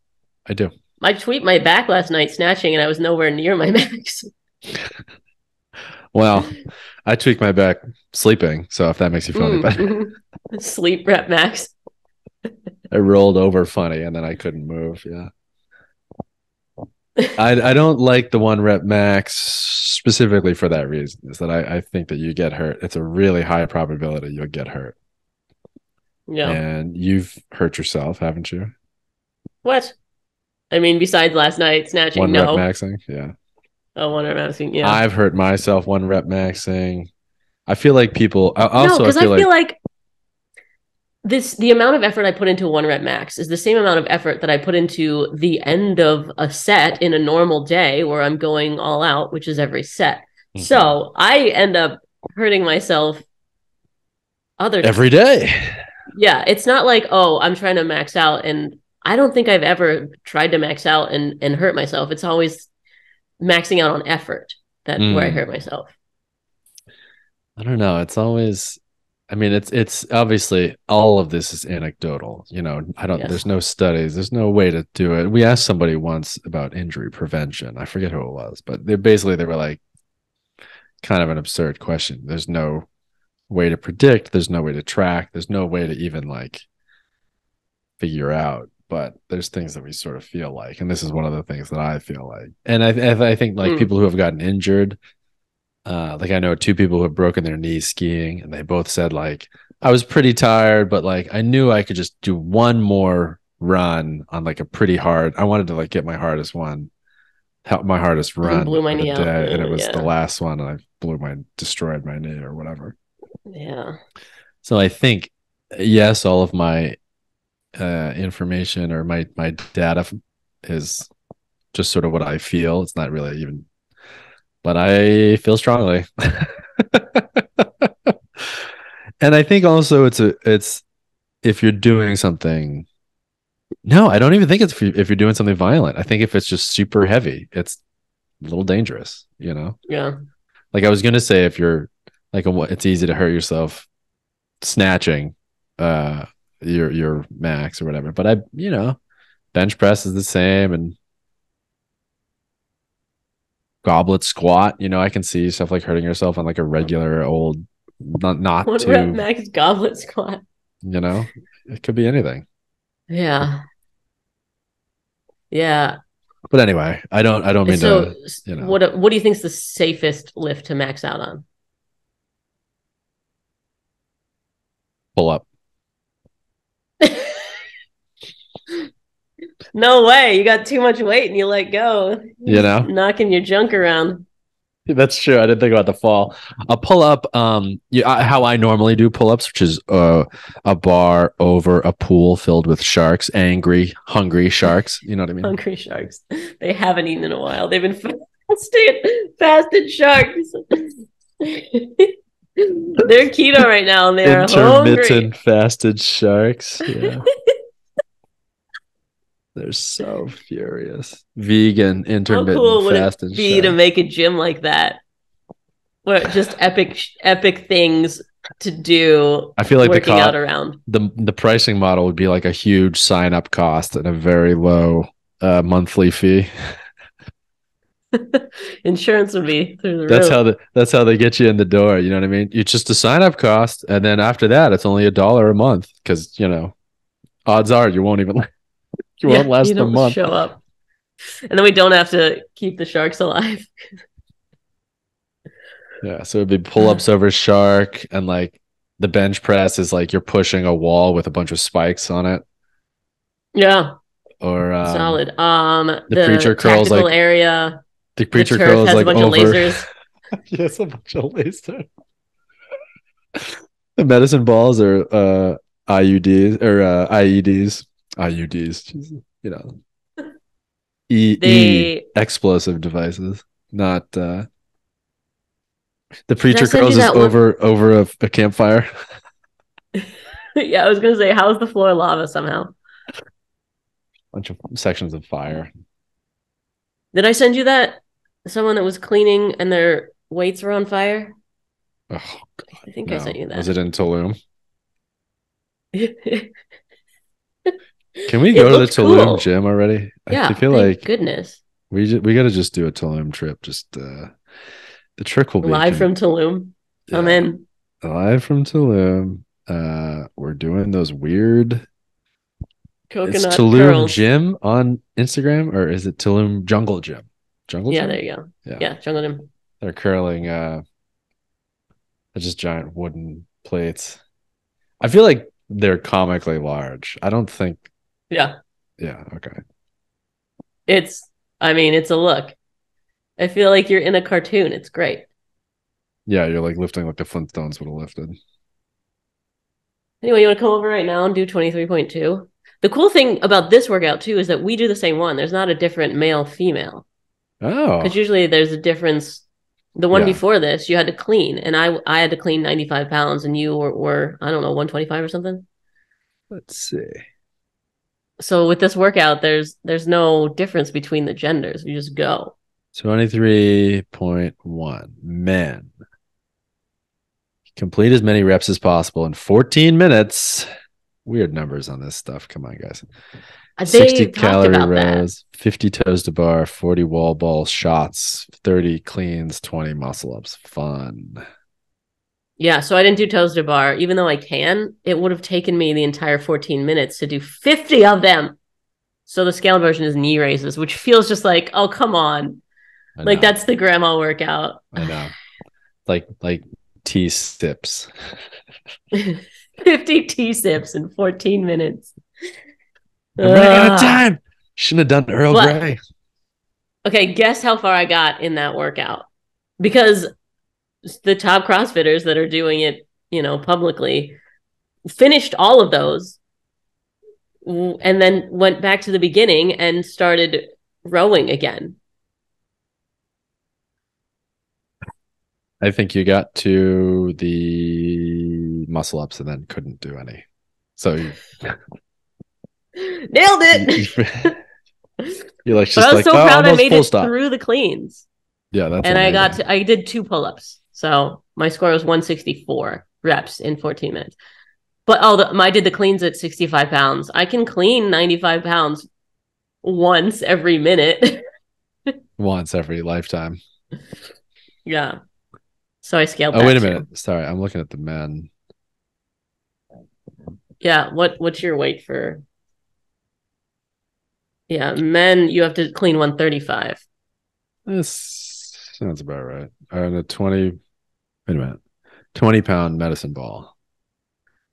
I do. I tweaked my back last night snatching and I was nowhere near my max. Well, I tweaked my back sleeping, so if that makes you feel any better. Sleep rep max. I rolled over funny and then I couldn't move. Yeah. I don't like the 1 rep max specifically for that reason, is that I think that you get hurt. It's a really high probability you'll get hurt. Yeah. And you've hurt yourself, haven't you? What? I mean, besides last night snatching, 1 rep maxing, yeah. Oh, 1 rep maxing, yeah. I've hurt myself 1 rep maxing. I feel like people because I feel like the amount of effort I put into 1 rep max is the same amount of effort that I put into the end of a set in a normal day where I'm going all out, which is every set. Mm-hmm. So I end up hurting myself every day. Yeah, it's not like, oh, I'm trying to max out, and I don't think I've ever tried to max out and hurt myself. It's always maxing out on effort where I hurt myself. I don't know. It's always I mean, it's obviously all of this is anecdotal. There's no studies, there's no way to do it. We asked somebody once about injury prevention. I forget who it was, but they were like, kind of an absurd question. There's no way to predict, there's no way to track, there's no way to even like figure out. But there's things that we sort of feel like, and this is one of the things that I feel like. And I think like people who have gotten injured, like I know two people who have broken their knees skiing, and they both said like, I was pretty tired, but like I knew I could just do one more run on like a pretty hard. I wanted to like get my hardest run And blew my of the knee out. day, and it was the Yeah. last one, and I destroyed my knee or whatever. Yeah. So I think yes, all of my information or my data is just sort of what I feel. It's not really even, but I feel strongly. And I think also it's if you're doing something. No, I don't even think it's if you're doing something violent. I think if it's just super heavy, it's a little dangerous. Yeah. Like I was gonna say, if you're like it's easy to hurt yourself snatching your max or whatever. But bench press is the same, and goblet squat. I can see stuff like hurting yourself on like a regular old, not 1 rep too. max goblet squat. It could be anything. Yeah. Yeah. But anyway, I don't mean So to. what do you think is the safest lift to max out on? Pull up. No way. You got too much weight and you let go. Knocking your junk around. That's true. I didn't think about the fall. A pull up, how I normally do pull ups, which is a bar over a pool filled with sharks, angry, hungry sharks. You know what I mean? Hungry sharks. They haven't eaten in a while. They've been fasted sharks. They're keto right now and they're intermittent hungry. Fasted sharks. Yeah. They're so furious. Vegan, How intermittent cool would it fasted be to make a gym like that? Where just epic things to do. I feel like working out around. The pricing model would be like a huge sign up cost and a very low monthly fee. Insurance would be through the roof. That's how they get you in the door. You know what I mean? It's just a sign up cost, and then after that, it's only $1 a month because odds are you won't even you won't last a month. Show up, and then we don't have to keep the sharks alive. Yeah, so it'd be pull ups over shark, and like the bench press is like you're pushing a wall with a bunch of spikes on it. Yeah. Or solid. The preacher curls like area. The preacher curls like a bunch over. Of lasers. Yes, a bunch of lasers. The medicine balls are IUDs or IEDs. IUDs. Explosive devices, not the preacher curls is over a campfire. Yeah, I was gonna say, how's the floor lava somehow? Bunch of sections of fire. Did I send you that? Someone that was cleaning and their weights were on fire? Oh, I think I sent you that. Was it in Tulum? Can we go to the Tulum gym already? Yeah, I feel like goodness. We got to just do a Tulum trip. Just the trick will be live from Tulum. I'm in. Live from Tulum. We're doing those weird coconut It's Tulum curls. Gym on Instagram, or is it Tulum Jungle Gym? Jungle Gym? Gym? There you go. Yeah, Jungle Gym. They're curling they're just giant wooden plates. I feel like they're comically large. I don't think. Yeah. Yeah. Okay. It's a look. I feel like you're in a cartoon. It's great. Yeah, you're like lifting like the Flintstones would have lifted. Anyway, you want to come over right now and do 23.2? The cool thing about this workout too is that we do the same one. There's not a different male female. Oh. Because usually there's a difference. The one before this, you had to clean, and I had to clean 95 pounds, and you were I don't know 125 or something. Let's see. So with this workout, there's no difference between the genders. We just go. 23.1 men. Complete as many reps as possible in 14 minutes. Weird numbers on this stuff. Come on, guys. 60 They talked calorie about that. rows, 50 toes to bar, 40 wall ball shots, 30 cleans, 20 muscle ups. Fun. Yeah, so I didn't do toes to bar. Even though I can, it would have taken me the entire 14 minutes to do 50 of them. So the scale version is knee raises, which feels just like, oh, come on. Like that's the grandma workout. I know. Like T sips. 50 T-sips in 14 minutes. I'm running out of time. Shouldn't have done Earl Grey. Okay, guess how far I got in that workout? Because the top CrossFitters that are doing it, publicly, finished all of those and then went back to the beginning and started rowing again. I think you got to the muscle ups and then couldn't do any. So you nailed it. You're like, just but I was like, so proud I made it stop. through the cleans. Yeah, that's and amazing. I did 2 pull-ups. So my score was 164 reps in 14 minutes. But I did the cleans at 65 pounds. I can clean 95 pounds once every minute. Once every lifetime. Yeah. So I scaled. Oh, wait a minute. Sorry, I'm looking at the men. Yeah. What's your weight for? Yeah, men. You have to clean 135. This sounds about right. And a 20. Wait a minute. 20-pound medicine ball.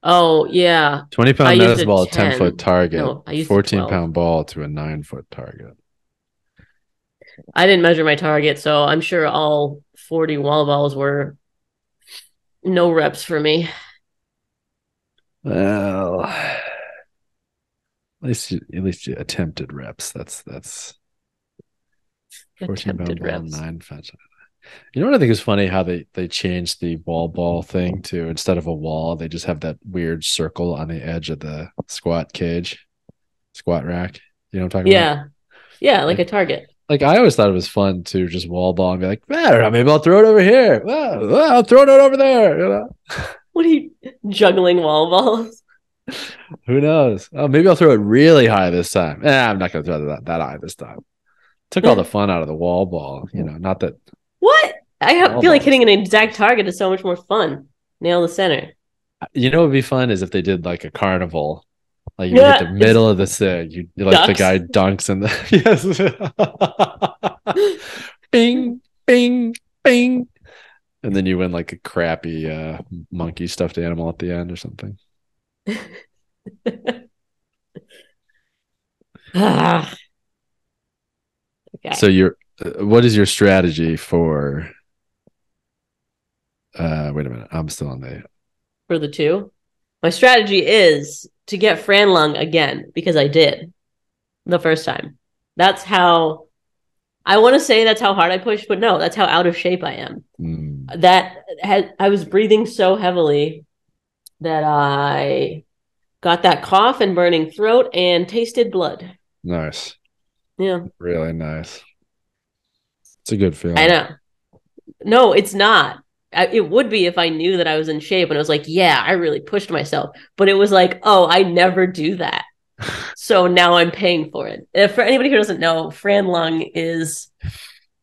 Oh yeah. 20-pound medicine ball, 10-foot target. No, I used 14-pound ball to a 9-foot target. I didn't measure my target, so I'm sure all 40 wall balls were no reps for me. Well, at least you attempted reps. That's 14-pound ball, reps. 9-foot. You know what I think is funny? How they changed the wall ball thing to, instead of a wall, they just have that weird circle on the edge of the squat rack. You know what I'm talking about? Yeah, like a target. Like, I always thought it was fun to just wall ball and be like, I don't know, maybe I'll throw it over here. I'll throw it over there. You know? What are you juggling wall balls? Who knows? Oh, maybe I'll throw it really high this time. I'm not going to throw that high this time. Took all the fun out of the wall ball. Not that. What? I feel like hitting an exact target is so much more fun. Nail the center. What would be fun is if they did like a carnival. Like you hit the middle of the sig, you like the guy dunks in the yes, bing, bing, bing, and then you win like a crappy monkey stuffed animal at the end or something. Okay. So what is your strategy for? Wait a minute, I'm still on the. For the 2, my strategy is to get Fran lung again, because I did the first time. That's how, I want to say that's how hard I pushed, but no, that's how out of shape I am. I was breathing so heavily that I got that cough and burning throat and tasted blood. Nice. Yeah. Really nice. It's a good feeling. I know. No, it's not. It would be if I knew that I was in shape and I was like, yeah, I really pushed myself. But it was like, oh, I never do that. So now I'm paying for it. For anybody who doesn't know, Fran lung is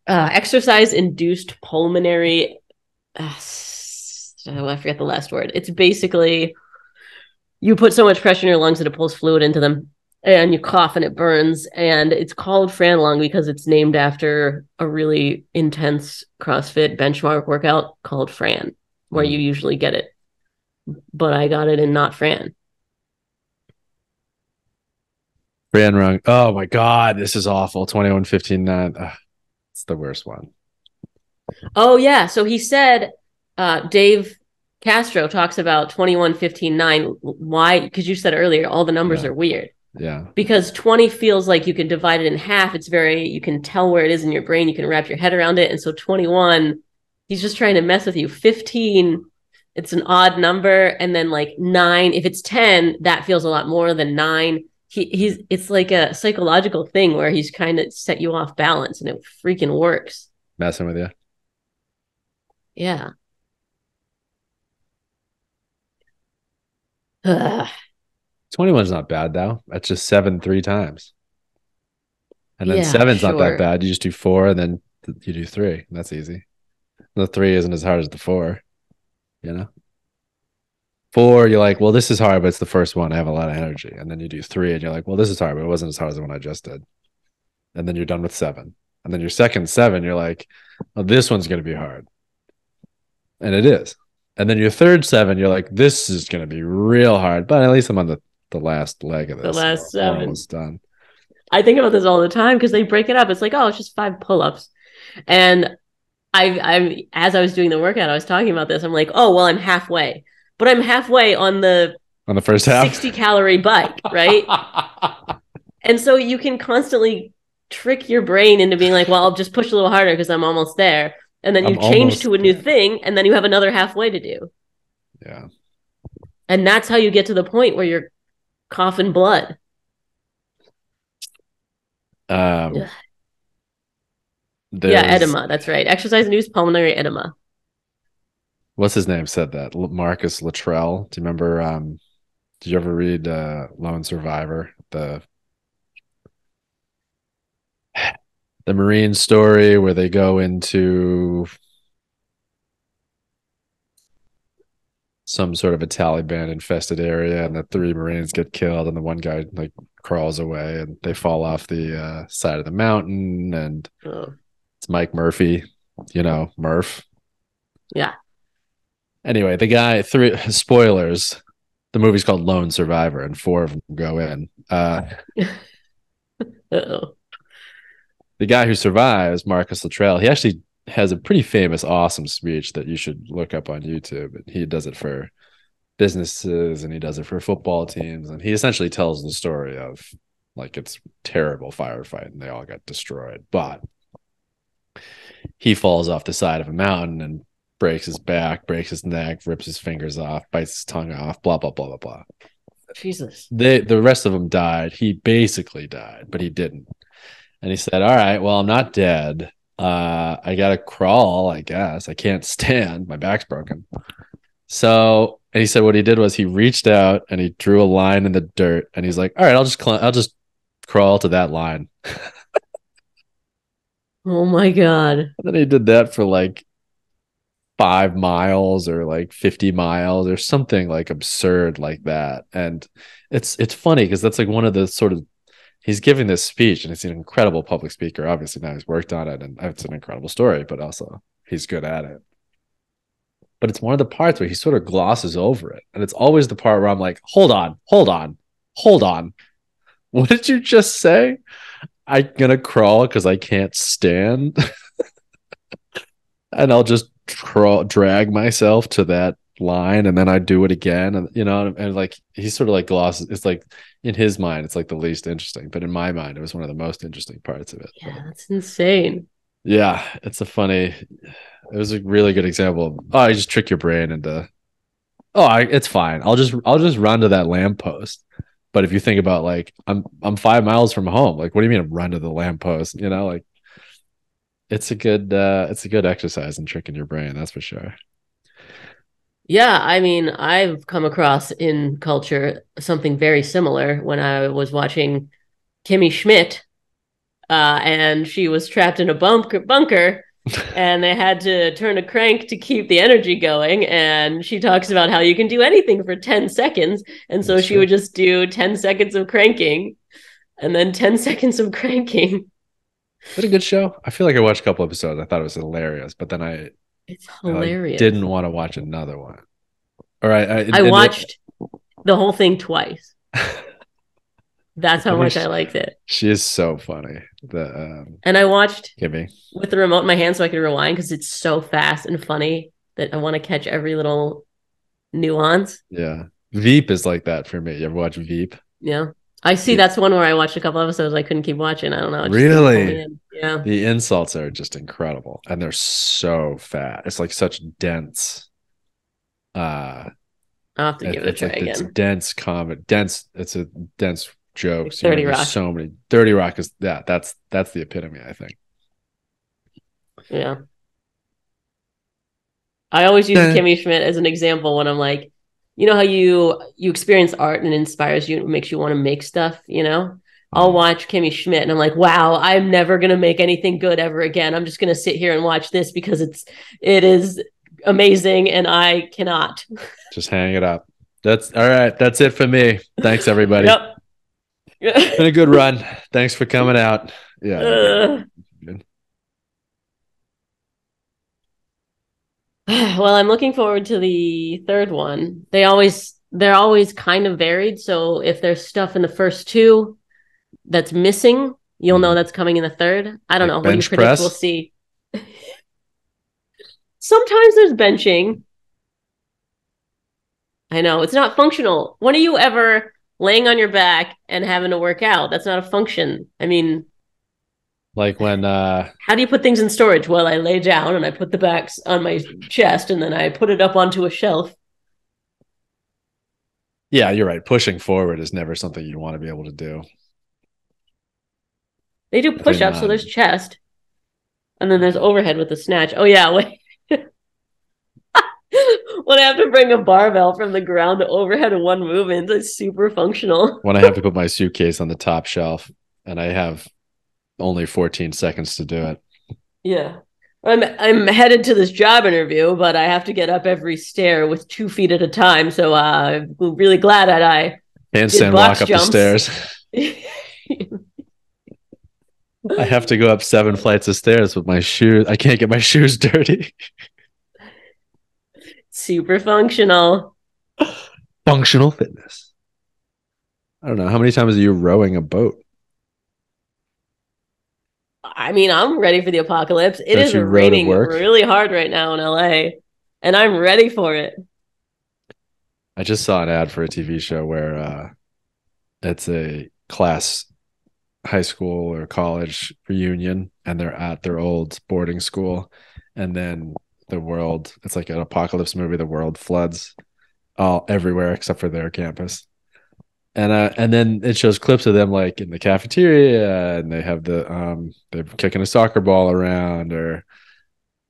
exercise-induced pulmonary. I forget the last word. It's basically you put so much pressure in your lungs that it pulls fluid into them. And you cough and it burns, and it's called Fran lung because it's named after a really intense CrossFit benchmark workout called Fran, where you usually get it. But I got it in not Fran. Fran lung. Oh my God, this is awful. 21:15.9. It's the worst one. Oh yeah, so he said, Dave Castro talks about 21:15.9. Why? Because you said earlier all the numbers are weird. Yeah. Because 20 feels like you can divide it in half. You can tell where it is in your brain. You can wrap your head around it. And so 21, he's just trying to mess with you. 15, it's an odd number. And then like 9, if it's 10, that feels a lot more than 9. It's like a psychological thing where he's kind of set you off balance, and it freaking works. Messing with you. Yeah. Ugh. 21 is not bad though. That's just 7 3 times. And then Yeah, seven's not that sure. bad. You just do 4 and then you do 3. That's easy. The 3 isn't as hard as the 4, you know? 4, you're like, well, this is hard, but it's the first one. I have a lot of energy. And then you do 3 and you're like, well, this is hard, but it wasn't as hard as the one I just did. And then you're done with 7. And then your second 7, you're like, oh, this one's going to be hard. And it is. And then your third 7, you're like, this is going to be real hard, but at least I'm on the last leg of The this. last We're 7. almost done. I think about this all the time because they break it up. It's like, oh, it's just 5 pull-ups. And I as I was doing the workout, I was talking about this. I'm like, oh, well, I'm halfway. But I'm halfway on the On the first half? 60-calorie bike, right? And so you can constantly trick your brain into being like, well, I'll just push a little harder because I'm almost there. And then you I'm change almost to a new there. thing, and then you have another halfway to do. Yeah. And that's how you get to the point where you're coughing blood. Um, Ugh. Yeah, there's edema. That's right. Exercise-induced pulmonary edema. what's his name said that? Marcus Luttrell. Do you remember? Did you ever read Lone Survivor? The Marine story where they go into some sort of a Taliban infested area and the 3 Marines get killed and the one guy like crawls away and they fall off the side of the mountain and Oh, it's Mike Murphy, Murph. yeah. Anyway, the guy, 3 spoilers, the movie's called Lone Survivor and 4 of them go in. Uh-oh. The guy who survives, Marcus Luttrell, he actually has a pretty famous, awesome speech that you should look up on YouTube. He does it for businesses and he does it for football teams. And he essentially tells the story of like it's terrible firefight and they all got destroyed. But he falls off the side of a mountain and breaks his back, breaks his neck, rips his fingers off, bites his tongue off, blah, blah, blah, blah, blah. Jesus. The rest of them died. He basically died, but he didn't. And he said, all right, well, I'm not dead. I got to crawl, I guess. I can't stand. My back's broken. So, and he said what he did was he reached out and he drew a line in the dirt and he's like, all right, I'll just crawl to that line. Oh my God. And then he did that for like 5 miles or like 50 miles or something like absurd like that. And it's funny because that's like one of the sort of he's giving this speech and he's an incredible public speaker. Obviously now he's worked on it and it's an incredible story, but also he's good at it. But it's one of the parts where he sort of glosses over it. And it's always the part where I'm like, hold on. What did you just say? I'm going to crawl because I can't stand. And I'll just drag myself to that line and then I do it again. And like he's sort of like glosses. It's like in his mind, it's like the least interesting. But in my mind, it was one of the most interesting parts of it. Yeah, that's insane. Yeah, it was a really good example of, you just trick your brain into, it's fine. I'll just run to that lamppost. But if you think about like, I'm 5 miles from home. Like, what do you mean run to the lamppost? Like it's a good exercise in tricking your brain. That's for sure. Yeah, I mean, I've come across in culture something very similar when I was watching Kimmy Schmidt, and she was trapped in a bunker, and they had to turn a crank to keep the energy going. And she talks about how you can do anything for 10 seconds. And so she would just do 10 seconds of cranking and then 10 seconds of cranking. Is it a good show? I feel like I watched a couple episodes. I thought it was hilarious, but then It's I like hilarious. didn't want to watch another one. All right, I watched the whole thing twice. That's how much I liked it. She is so funny. And I watched Kimmy with the remote in my hand so I could rewind because it's so fast and funny that I want to catch every little nuance. Yeah, Veep is like that for me. You ever watch Veep? Yeah. I see that's one where I watched a couple episodes. I couldn't keep watching. I don't know. Really? Yeah. The insults are just incredible. And they're so fat. It's like such dense. I'll have to give it a try again. It's dense comedy. It's a dense jokes. Like 30 Rock. So many. 30 Rock is that's the epitome, I think. Yeah. I always use Kimmy Schmidt as an example when I'm like, you know how you experience art and it inspires you and it makes you want to make stuff, you know? I'll watch Kimmy Schmidt and I'm like, wow, I'm never gonna make anything good ever again. I'm just gonna sit here and watch this because it is amazing and I cannot. Just hang it up. That's all right. That's it for me. Thanks, everybody. Yep. Been a good run. Thanks for coming out. Yeah. Good. Well, I'm looking forward to the third one. They're always kind of varied. So if there's stuff in the first two that's missing, you'll know that's coming in the third. I don't Like know. What do you bench predict press? we'll see? Sometimes there's benching. I know it's not functional. When are you ever laying on your back and having to work out? That's not a function. I mean, Like when how do you put things in storage? Well, I lay down and I put the backs on my chest and then I put it up onto a shelf. yeah, you're right. Pushing forward is never something you want to be able to do. They do push-ups, so there's chest. And then there's overhead with the snatch. Oh yeah, wait. When I have to bring a barbell from the ground to overhead in one movement, it's super functional. When I have to put my suitcase on the top shelf and I have only 14 seconds to do it. Yeah. I'm headed to this job interview, but I have to get up every stair with 2 feet at a time. So I'm really glad that I handstand walk up the stairs. I have to go up 7 flights of stairs with my shoes. I can't get my shoes dirty. Super functional. Functional fitness. I don't know. How many times are you rowing a boat? I mean, I'm ready for the apocalypse. It is raining really hard right now in LA, and I'm ready for it. I just saw an ad for a TV show where it's a class high school or college reunion and they're at their old boarding school, and then the world, it's like an apocalypse movie, the world floods all everywhere except for their campus. And then it shows clips of them like in the cafeteria and they have they're kicking a soccer ball around, or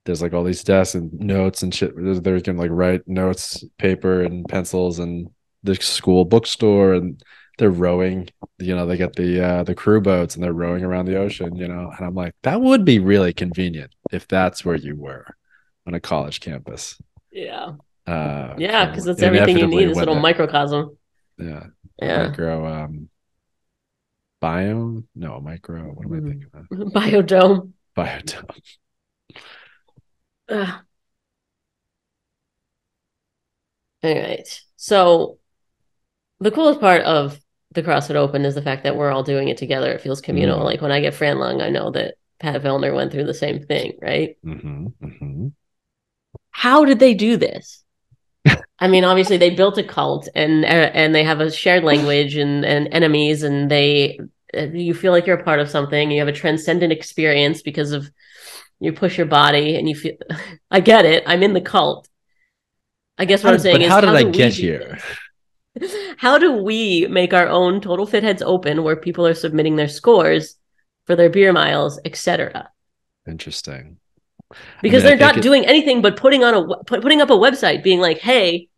there's like all these desks and notes and shit. They can like write notes, paper and pencils, and the school bookstore, and they're rowing. You know, they get the crew boats and they're rowing around the ocean. You know, and I'm like, that would be really convenient if that's where you were on a college campus. Yeah, because that's everything you need. This little microcosm. Yeah. Yeah. Micro micro. What am I thinking of? Biodome. All right. So the coolest part of the CrossFit Open is the fact that we're all doing it together. It feels communal. Like when I get Fran Lung, I know that Pat Vellner went through the same thing, right? How did they do this? I mean, obviously they built a cult and they have a shared language and enemies, and you feel like you're a part of something. You have a transcendent experience because of you push your body and you feel. I get it. I'm in the cult. I guess what I'm saying is, how did I get here? How do we make our own Total Fit Heads Open where people are submitting their scores for their beer miles, etc.? Interesting. Because they're not doing anything but putting up a website being like, hey,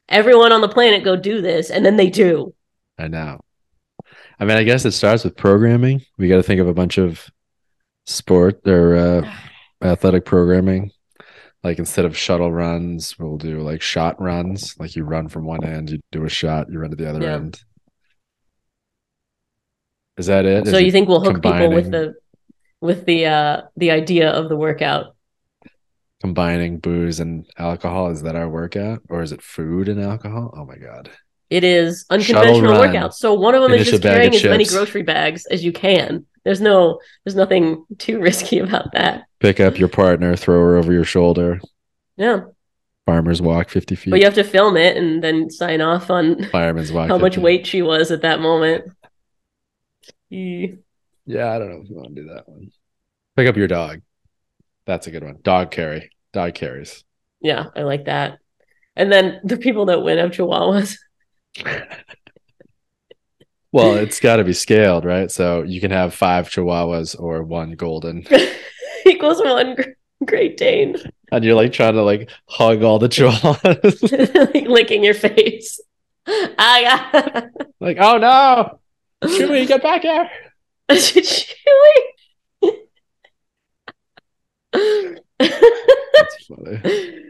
everyone on the planet go do this, and then they do. I know. I mean, I guess it starts with programming. We got to think of a bunch of sport or athletic programming. Like instead of shuttle runs, we'll do like shot runs. Like you run from one end, you do a shot, you run to the other end. Is that it? So you think we'll hook people with the idea of the workout? Combining booze and alcohol, is that our workout, or is it food and alcohol? Oh my god, it is unconventional workouts. So one of them is just carrying as many grocery bags as you can. There's nothing too risky about that. Pick up your partner, throw her over your shoulder. Yeah. Farmer's walk 50 feet. But you have to film it and then sign off on fireman's walk how much weight she was at that moment. Yeah, I don't know if you want to do that one. Pick up your dog. That's a good one. Dog carries. Yeah, I like that. And then the people that win have chihuahuas. Well, it's got to be scaled, right? So you can have 5 chihuahuas or 1 golden. Equals 1 Great Dane. And you're like trying to like hug all the chihuahuas. Like licking your face. I got Like, oh no, Chewie, get back here. Chewy. That's funny.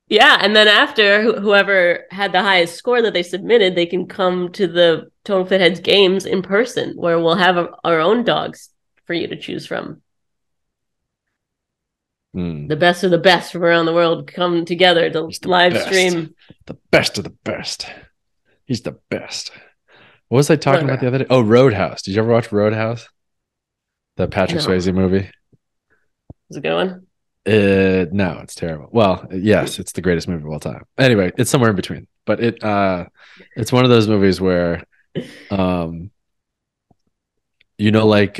Yeah, and then after whoever had the highest score that they submitted, they can come to the Total Fit Heads games in person, where we'll have our own dogs for you to choose from. The best of the best from around the world come together to live best. stream. The best of the best. He's the best. What was I talking about the other day? Oh, Roadhouse. Did you ever watch Roadhouse? The Patrick Swayze movie? It's a good one. No, it's terrible. Well, yes, it's the greatest movie of all time. Anyway, it's somewhere in between. But it's one of those movies where like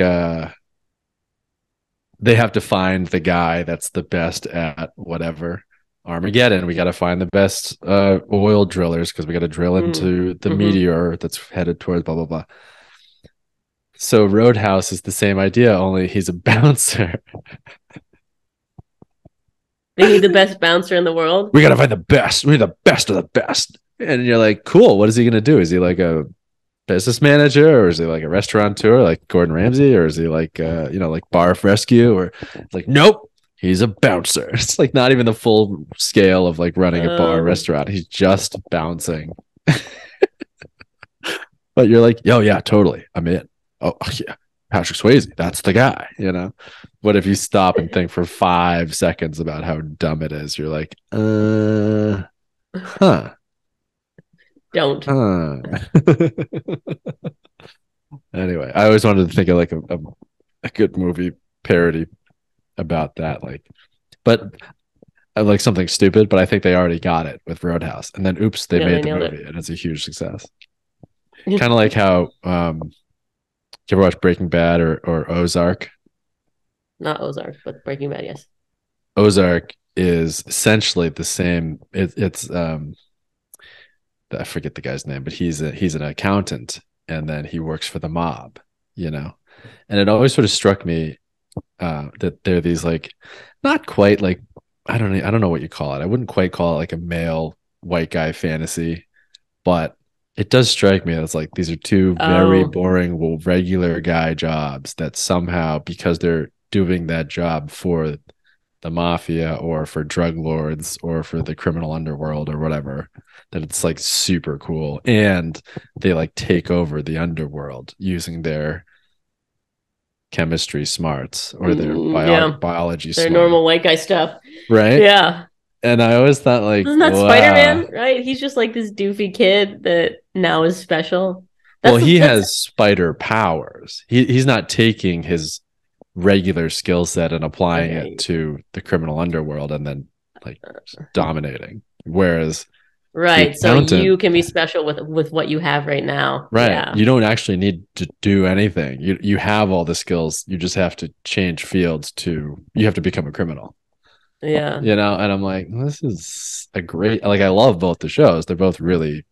they have to find the guy that's the best at whatever. Armageddon. We got to find the best oil drillers because we got to drill into the meteor that's headed towards blah, blah, blah. So Roadhouse is the same idea, only he's a bouncer. They need the best bouncer in the world. We got to find the best. We're the best of the best. And you're like, cool. What is he going to do? Is he like a business manager, or is he like a restaurateur like Gordon Ramsay, or is he like like bar rescue, or it's like, nope, he's a bouncer. It's like not even the full scale of like running a bar restaurant. He's just bouncing. But you're like, oh yeah, totally, I'm in. Oh yeah, Patrick Swayze, that's the guy, But if you stop and think for 5 seconds about how dumb it is, you're like, Don't. Anyway, I always wanted to think of like a good movie parody about that, but like something stupid. But I think they already got it with Roadhouse, and then oops, they made the movie, and it's a huge success. Kind of like how did you ever watch Breaking Bad or Ozark? Not Ozark, but Breaking Bad, yes. Ozark is essentially the same. It's I forget the guy's name, but he's an accountant, and then he works for the mob, And it always sort of struck me that they're these like, not quite like, I don't know what you call it. I wouldn't quite call it like a male white guy fantasy, but it does strike me as like these are two very boring, regular guy jobs that somehow, because they're doing that job for the mafia or for drug lords or for the criminal underworld or whatever, that it's like super cool, and they like take over the underworld using their chemistry smarts or their biology their normal white guy stuff, right? Yeah. And I always thought like, isn't that Spider-Man, right? He's just like this doofy kid that now is special. He has spider powers. He's not taking his regular skill set and applying it to the criminal underworld and then like dominating. Whereas so you can be special with what you have right now. Right. Yeah. You don't actually need to do anything. You have all the skills. You just have to change fields you have to become a criminal. Yeah. And I'm like, this is a great, like, I love both the shows. They're both really,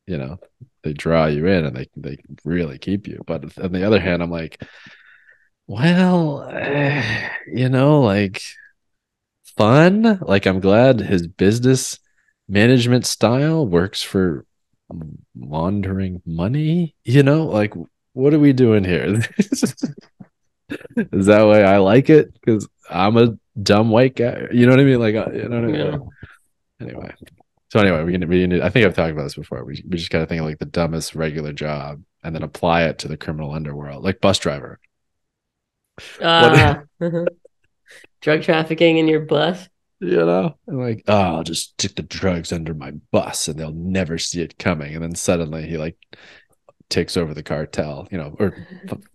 they draw you in and they really keep you. But on the other hand, I'm like, well, like fun. Like, I'm glad his business management style works for laundering money. Like, what are we doing here? Is that way I like it? Because I'm a dumb white guy. You know what I mean? Like, what I mean? Yeah. Anyway. So anyway, I think I've talked about this before. We just got to think of like the dumbest regular job and then apply it to the criminal underworld, like bus driver. Drug trafficking in your bus. And like, I'll just stick the drugs under my bus and they'll never see it coming. And then suddenly he like takes over the cartel, or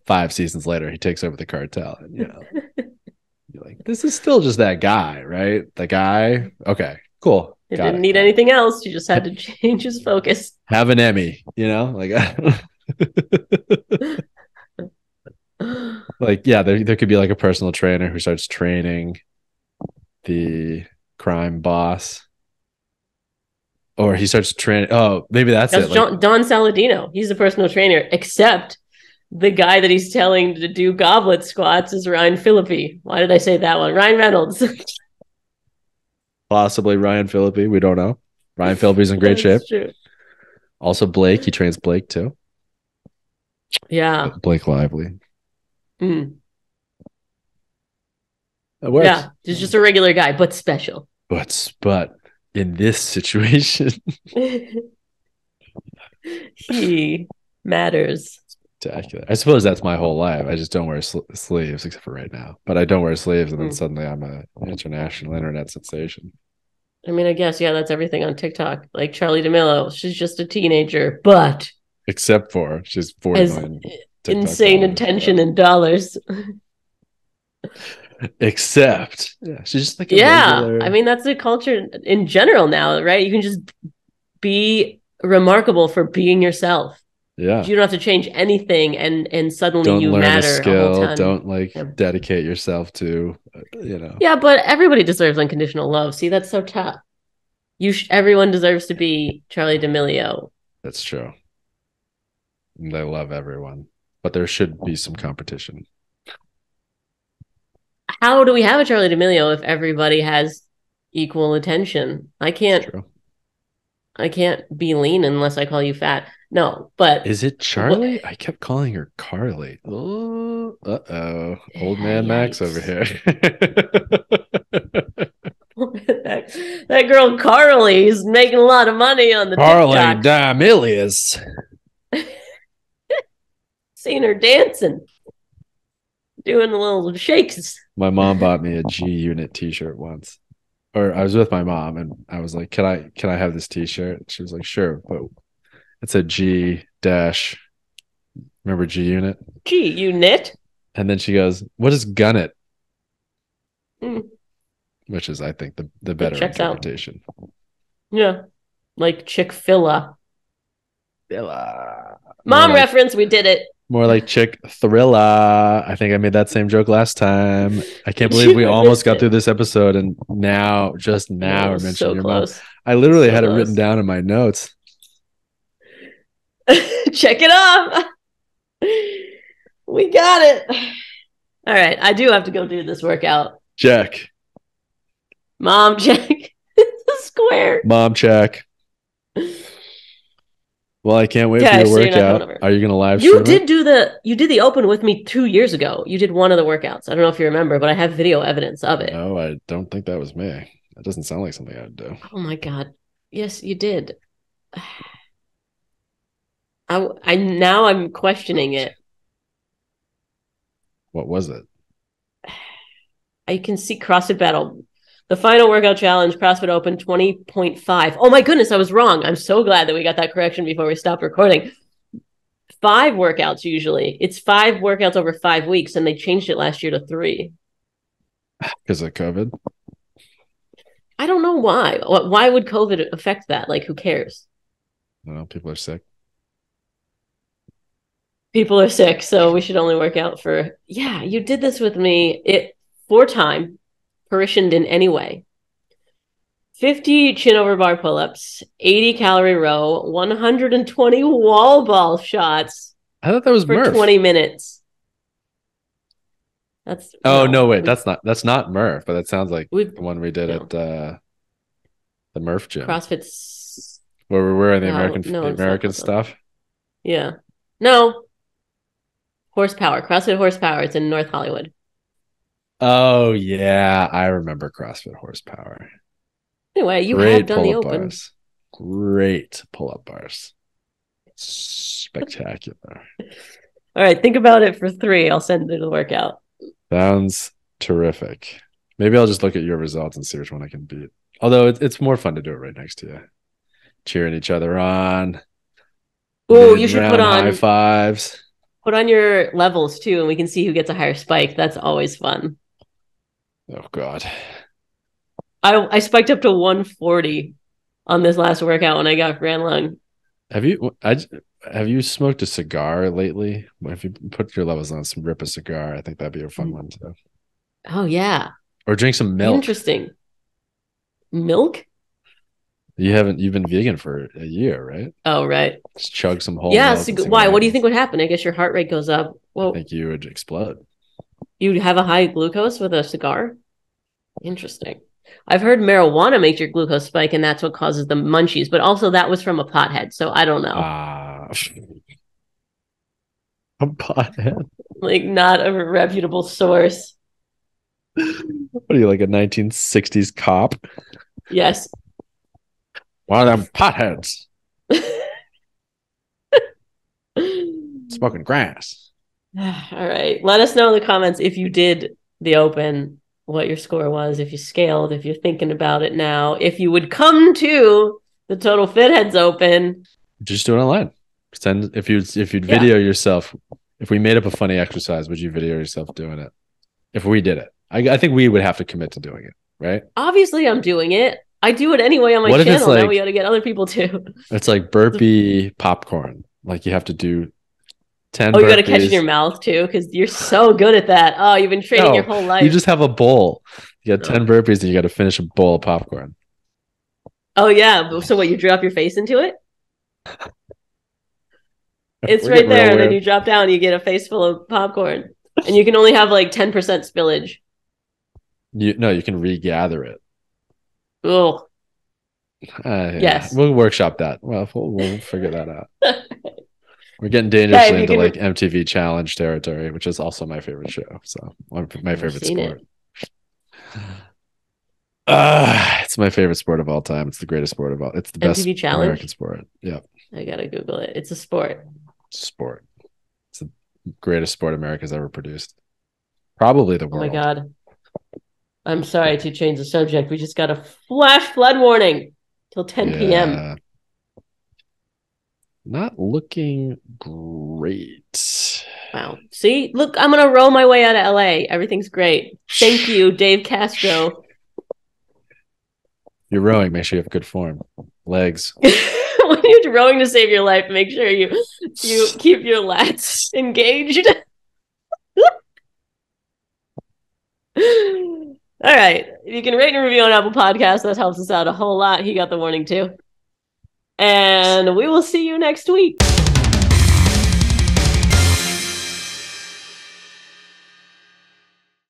5 seasons later, he takes over the cartel. And, you're like, this is still just that guy, right? The guy. Okay, cool. He didn't need anything else. You just had to change his focus. Have an Emmy, like, like, yeah, there could be like a personal trainer who starts training the crime boss. Or he starts training. Oh, maybe that's it. Don Saladino. He's the personal trainer, except the guy that he's telling to do goblet squats is Ryan Phillippe. Why did I say that one? Ryan Reynolds. Possibly Ryan Phillippe. We don't know. Ryan Phillippe's in great shape. True. Also, Blake. He trains Blake too. Yeah. Blake Lively. Mm. It works. Yeah. He's just a regular guy, but special. But in this situation, he matters. spectacular. I suppose that's my whole life. I just don't wear sleeves except for right now. But I don't wear sleeves, and then suddenly I'm an international internet sensation. I mean, I guess, yeah, that's everything on TikTok. Like Charlie D'Amelio, she's just a teenager, but except for she's 40 million insane attention and dollars. Except, yeah, she's just like a regular... I mean, that's the culture in general now, right? You can just be remarkable for being yourself. Yeah, you don't have to change anything, and suddenly don't you learn matter. A skill. A ton. Don't dedicate yourself to, Yeah, but everybody deserves unconditional love. See, that's so tough. Everyone deserves to be Charlie D'Amelio. That's true. They love everyone, but there should be some competition. How do we have a Charlie D'Amelio if everybody has equal attention? I can't be lean unless I call you fat. No, but is it Charlie? I kept calling her Carly. Oh, old man Max over here. That girl Carly's making a lot of money on the Carly D'Amelius. Seen her dancing, doing the little shakes. My mom bought me a G Unit T-shirt once, or I was with my mom, and I was like, "Can I have this T-shirt?" She was like, "Sure," but it's a G dash. Remember G Unit? G Unit. And then she goes, "What is gun it?" Which is, I think, the better interpretation. Out. Yeah, like Chick-fil-A. Mom reference. We did it. More like Chick Thriller. I think I made that same joke last time. I can't believe we almost got through this episode, and just now, we're mentioning your mom. I literally had it written down in my notes. Check it off. We got it. All right, I do have to go do this workout. Check. Mom, check. It's a square. Mom, check. Well, I can't wait for your workout. Are you going to live stream? You did the open with me 2 years ago. You did one of the workouts. I don't know if you remember, but I have video evidence of it. No, I don't think that was me. That doesn't sound like something I'd do. Oh my God. Yes, you did. I'm questioning it. What was it? I can see CrossFit Battle. The final workout challenge, CrossFit Open 20.5. Oh my goodness, I was wrong. I'm so glad that we got that correction before we stopped recording. 5 workouts usually. It's 5 workouts over 5 weeks, and they changed it last year to 3. Because of COVID? I don't know why. Why would COVID affect that? Like, who cares? No, people are sick. People are sick, so we should only work out for... Yeah, you did this with me 4 times. Parishioned in any way. 50 chin over bar pull-ups, 80 calorie row, 120 wall ball shots. I thought that was for Murph. 20 minutes. That's not Murph, but that sounds like the one we did at the Murph gym. CrossFit's where we were in the American stuff. Yeah. No. Horsepower. CrossFit Horsepower. It's in North Hollywood. Oh, yeah. I remember CrossFit Horsepower. Anyway, you have done the open. Bars. Great pull-up bars. Spectacular. All right. Think about it for 3. I'll send you the workout. Sounds terrific. Maybe I'll just look at your results and see which one I can beat. Although it's more fun to do it right next to you. Cheering each other on. Oh, you should put on high fives. Put on your levels too, and we can see who gets a higher spike. That's always fun. Oh God. I spiked up to 140 on this last workout when I ran long. Have you smoked a cigar lately? If you put your levels on, rip a cigar. I think that'd be a fun one too. Oh yeah. Or drink some milk. Interesting. Milk? You've been vegan for a year, right? Oh, right. Just chug some whole Yeah. milk and see Why? What do you happens. think would happen? I guess your heart rate goes up. I Well, think you would explode. you'd have a high glucose with a cigar. Interesting. I've heard marijuana makes your glucose spike, and that's what causes the munchies. But also, that was from a pothead, so I don't know. A pothead. Like, not a reputable source. What are you, like a 1960s cop? Yes. One of them potheads smoking grass. All right. Let us know in the comments if you did the open, what your score was, if you scaled, if you're thinking about it now, if you would come to the Total Fit Heads Open. Just do it online. Send if you'd video yourself. If we made up a funny exercise, would you video yourself doing it? If we did it, I think we would have to commit to doing it, right? Obviously, I'm doing it. I do it anyway on my What if it's channel. Now like- we got to get other people too. It's like burpee popcorn. Like you have to do 10 Oh, you got to burpees. catch it in your mouth too, because you're so good at that. Oh, you've been training your whole life. You just have a bowl. You got 10 burpees and you got to finish a bowl of popcorn. Oh yeah. So what? You drop your face into it? It's We're right getting real there, and then weird. you drop down, and you get a face full of popcorn, and you can only have like 10% spillage. You can regather it. Ugh. Yes, we'll workshop that. Well, we'll figure that out. We're getting Okay, dangerously if into you like can- MTV Challenge territory, which is also my favorite show. So my favorite seen sport. It's my favorite sport of all time. It's the greatest sport of all. It's the best MTV Challenge? American sport. Yeah, I gotta Google it. It's a sport. sport. It's the greatest sport America's ever produced. Probably the Oh world. my god. I'm sorry to change the subject. We just got a flash flood warning till 10 p.m. Yeah. Not looking great. Wow. See, look, I'm gonna roll my way out of LA. Everything's great. Thank you, Dave Castro. You're rowing. Make sure you have good form. Legs. When you're rowing to save your life, make sure you keep your lats engaged. All right. If you can rate and review on Apple Podcasts, that helps us out a whole lot. He got the warning too. And we will see you next week.